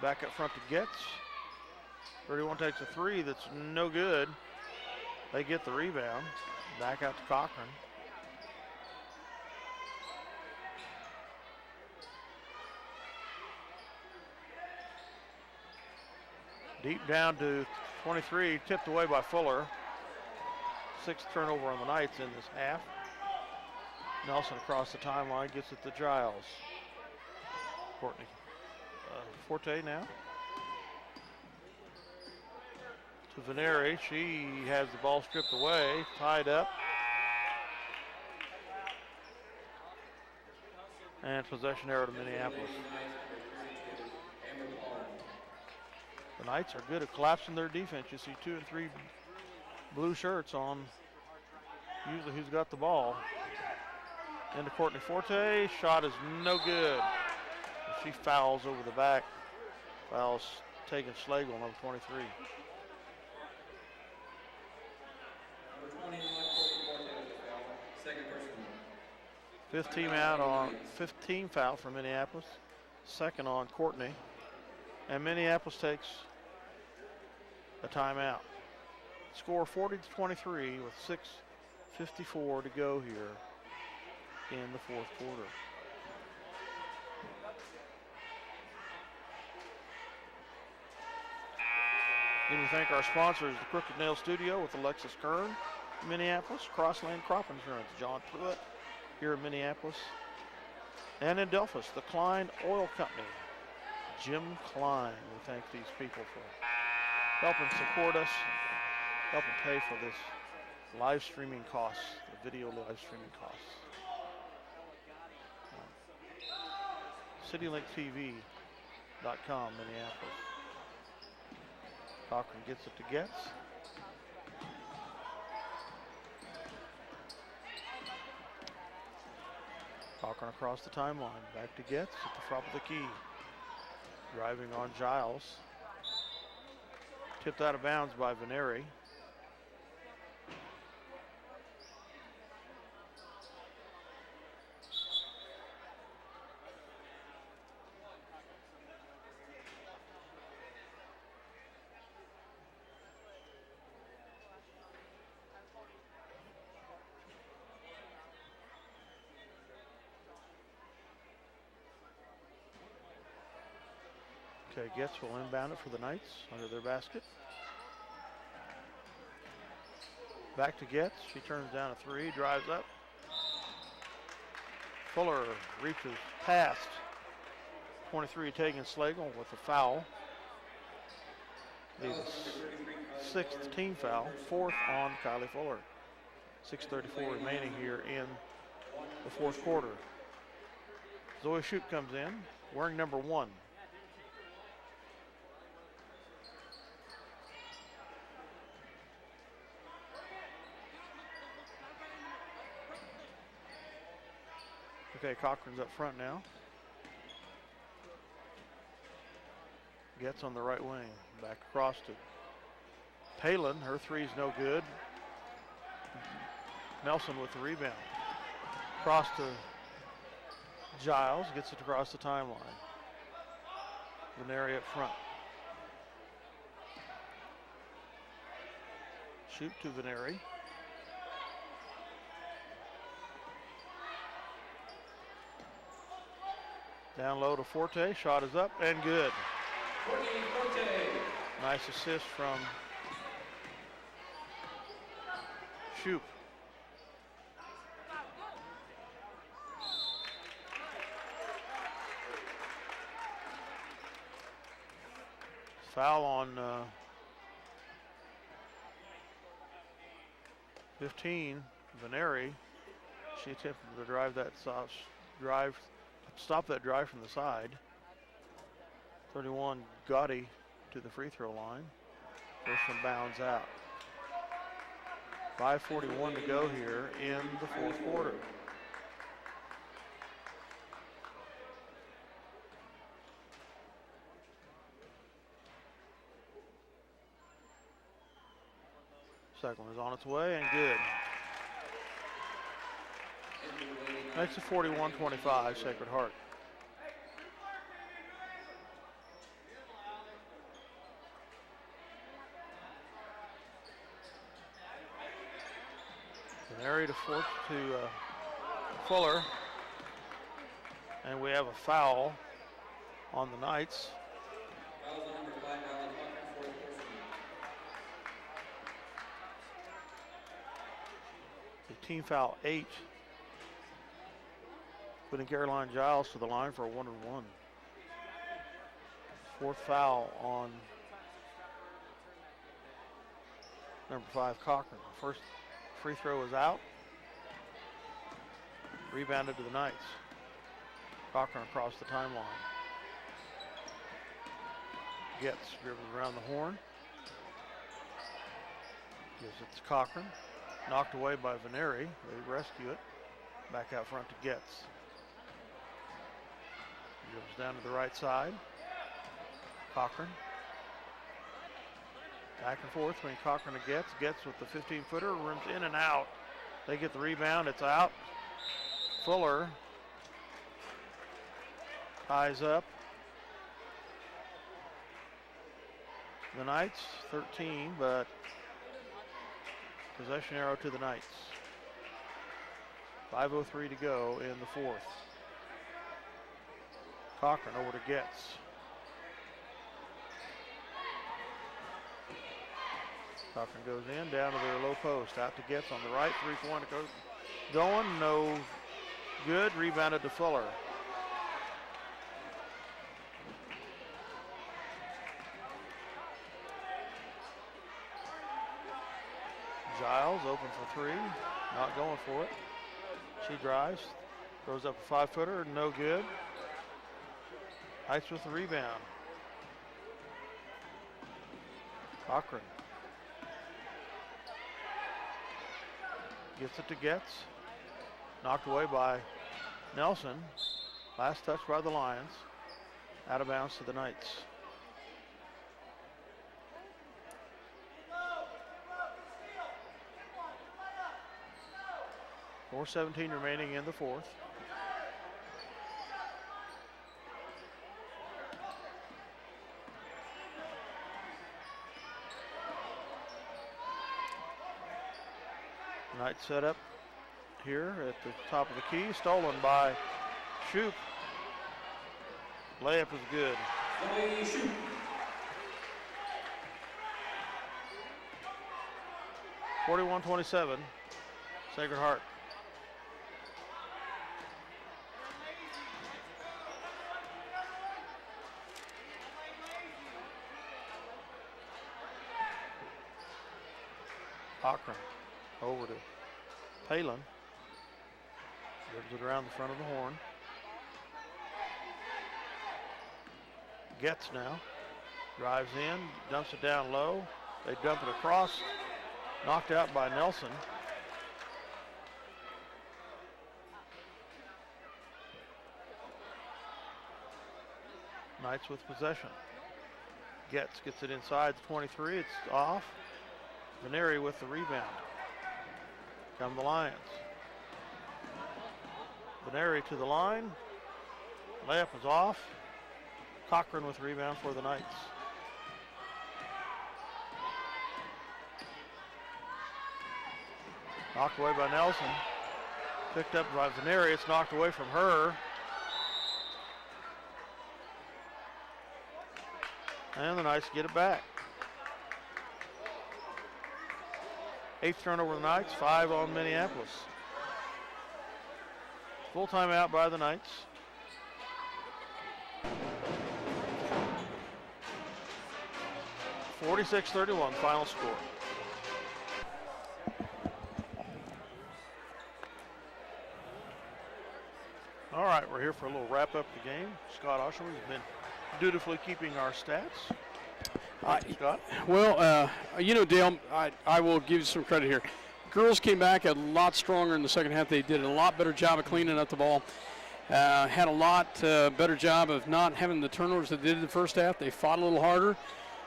Back up front to Getz. 31 takes a 3 that's no good. They get the rebound. Back out to Cochran. Deep down to 23, tipped away by Fuller. 6th turnover on the Knights in this half. Nelson across the timeline, gets it to Giles. Courtney Forte now. To Veneri, she has the ball stripped away, tied up. And possession arrow to Minneapolis. The Knights are good at collapsing their defense. You see 2 and 3 blue shirts on usually who's got the ball. Into Courtney Forte, shot is no good. She fouls over the back. Fouls taking Slagle, number 23. 15 foul for Minneapolis. 2nd on Courtney. And Minneapolis takes a timeout. Score 40-23 with 6:54 to go here in the fourth quarter. Again, we thank our sponsors, the Crooked Nail Studio with Alexis Kern, Minneapolis, Crossland Crop Insurance, John Pruitt here in Minneapolis, and in Delphus, the Klein Oil Company, Jim Klein. We thank these people for helping support us, helping pay for this live streaming costs, the video live streaming costs. CityLinkTV.com, Minneapolis. Cochran gets it to Getz. Cochran across the timeline, back to Getz at the front of the key. Driving on Giles. Tipped out of bounds by Veneri. Okay, Getz will inbound it for the Knights under their basket. Back to Getz. She turns down a three, drives up. Fuller reaches past 23 Tegan Slagle with a foul. The sixth team foul, fourth on Kylie Fuller. 6:34 remaining here in the fourth quarter. Zoe Shoup comes in wearing number 1. Okay, Cochran's up front now. Getz on the right wing. Back across to Palin. Her three's no good. Nelson with the rebound. Cross to Giles. Gets it across the timeline. Veneri up front. Shoup to Veneri. Down low to Forte, shot is up and good. Nice assist from Shoup. Foul on 15, Veneri. She attempted to drive that stop that drive from the side. 31, Gotti to the free throw line. First one bounds out. 5:41 to go here in the fourth quarter. Second one is on its way and good. Makes it 41-25, Sacred Heart. Veneri to Fuller. And we have a foul on the Knights. The team foul 8. Putting Caroline Giles to the line for a 1-and-1. Fourth foul on number 5, Cochran. First free throw is out. Rebounded to the Knights. Cochran across the timeline. Getz dribbles around the horn. Gives it to Cochran. Knocked away by Veneri. They rescue it. Back out front to Getz. Goes down to the right side. Cochran. Back and forth between Cochran and Getz. Getz with the 15-footer, rims in and out. They get the rebound, it's out. Fuller ties up. The Knights, 13, but possession arrow to the Knights. 5:03 to go in the fourth. Cochran over to Getz. Cochran goes in, down to their low post. Out to Getz on the right, three-pointer going, no good. Rebounded to Fuller. Giles open for three, not going for it. She drives, throws up a 5-footer, no good. Heights with the rebound. Cochran gets it to Getz. Knocked away by Nelson. Last touch by the Lions. Out of bounds to the Knights. 4:17 remaining in the fourth. Knights set up here at the top of the key. Stolen by Shoup. Layup is good. 41-27, Sacred Heart. Cochran over to Palin. Gives it around the front of the horn. Getz now. Drives in, dumps it down low. They dump it across. Knocked out by Nelson. Knights with possession. Getz gets it inside the 23. It's off. Veneri with the rebound. Come the Lions. Veneri to the line. Layup is off. Cochran with the rebound for the Knights. Knocked away by Nelson. Picked up by Veneri. It's knocked away from her. And the Knights get it back. 8th turnover of the Knights, 5 on Minneapolis. Full timeout by the Knights. (46-31) final score. All right, we're here for a little wrap up the game. Scott Osher has been dutifully keeping our stats. Scott? Well, you know, Dale, I will give you some credit here. Girls came back a lot stronger in the second half. They did a lot better job of cleaning up the ball. Had a lot better job of not having the turnovers that they did in the first half. They fought a little harder.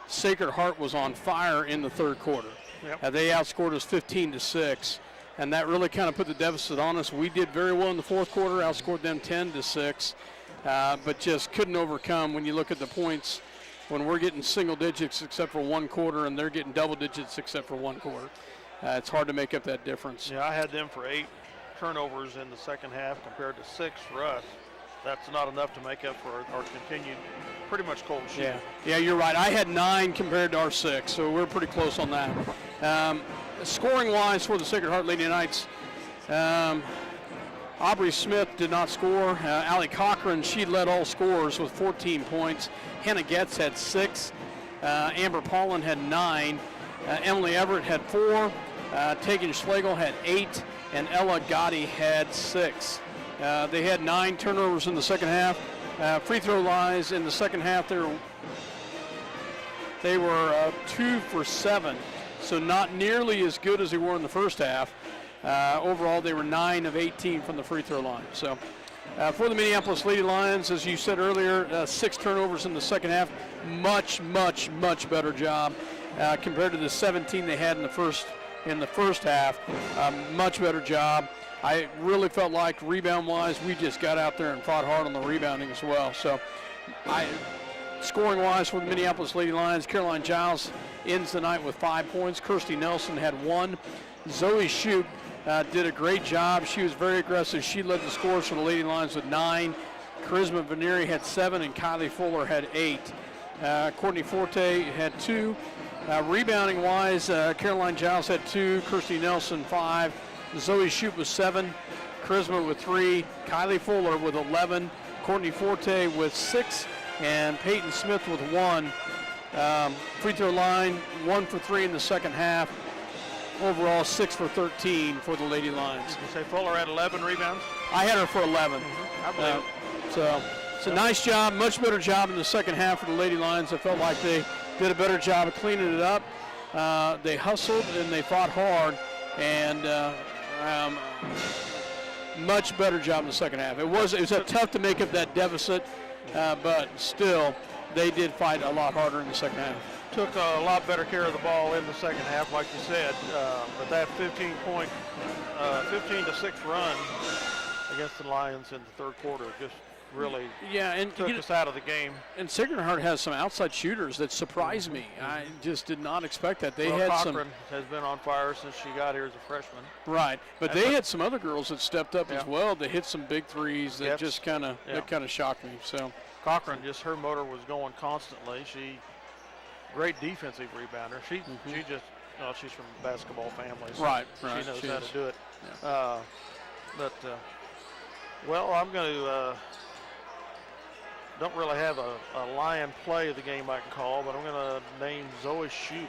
Sacred Heart was on fire in the third quarter. Yep. They outscored us 15-6, and that really kind of put the deficit on us. We did very well in the fourth quarter, outscored them 10-6, but just couldn't overcome when you look at the points when we're getting single digits except for one quarter and they're getting double digits except for one quarter. It's hard to make up that difference. Yeah, I had them for 8 turnovers in the second half compared to 6 for us. That's not enough to make up for our continued pretty much cold shooting. Yeah, you're right. I had 9 compared to our 6, so we're pretty close on that. Scoring-wise for the Sacred Heart Lady Knights, Aubrey Smith did not score. Allie Cochran, she led all scorers with 14 points. Hannah Getz had 6. Amber Paulin had 9. Emily Everett had 4. Tegan Schlegel had 8. And Ella Gotti had 6. They had 9 turnovers in the second half. Free throw lines in the second half, they were 2 for 7. So not nearly as good as they were in the first half. Overall, they were 9 of 18 from the free throw line. So for the Minneapolis Lady Lions, as you said earlier, 6 turnovers in the second half. Much, much, much better job compared to the 17 they had in the first half. Much better job. I really felt like rebound-wise, we just got out there and fought hard on the rebounding as well. So scoring-wise for the Minneapolis Lady Lions, Caroline Giles ends the night with 5 points. Kirsty Nelson had 1. Zoe Shoup did a great job. She was very aggressive. She led the scores for the Lady Lions with 9. Charisma Veneri had 7, and Kylie Fuller had 8. Courtney Forte had 2. Rebounding-wise, Caroline Giles had 2. Kirsty Nelson 5. Zoe Shoup with 7. Charisma with 3. Kylie Fuller with 11. Courtney Forte with 6. And Peyton Smith with 1. Free throw line, 1 for 3 in the second half. overall 6 for 13 for the Lady Lions. Did you say Fuller had 11 rebounds? I had her for 11. I believe So it's a nice job, much better job in the second half for the Lady Lions. I felt like they did a better job of cleaning it up. They hustled and they fought hard, and much better job in the second half. It was tough to make up that deficit, but still they did fight a lot harder in the second half. Took a lot better care of the ball in the second half, like you said, but that 15 to 6 run against the Lions in the third quarter just really took us out of the game. And Sacred Heart has some outside shooters that surprised me. I just did not expect that. They had Cochran has been on fire since she got here as a freshman. Right, but they had some other girls that stepped up as well. They hit some big threes that just kind of shocked me. So Cochran, just her motor was going constantly. Great defensive rebounder. She just, she's from a basketball family, so right. She knows how to do it. Yeah. Well, I'm going to don't really have a Lion play of the game I can call, but I'm going to name Zoe Shoup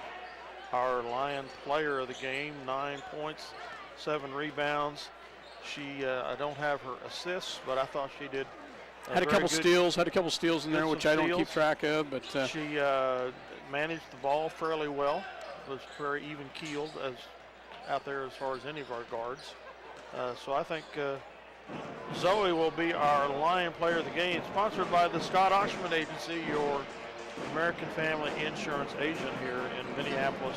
our Lion player of the game. 9 points, 7 rebounds. I don't have her assists, but I thought she did. Had a couple steals in there, which I don't keep track of, but she managed the ball fairly well. Was very even keeled out there as far as any of our guards. So I think Zoe will be our Lion player of the game. Sponsored by the Scott Oshman Agency, your American Family Insurance agent here in Minneapolis.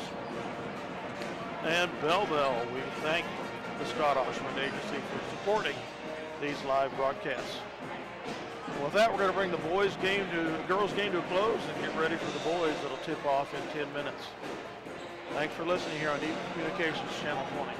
And Belleville, we thank the Scott Oshman Agency for supporting these live broadcasts. With that, we're going to bring the girls' game to a close and get ready for the boys that'll tip off in 10 minutes. Thanks for listening here on Eaton Communications Channel 20.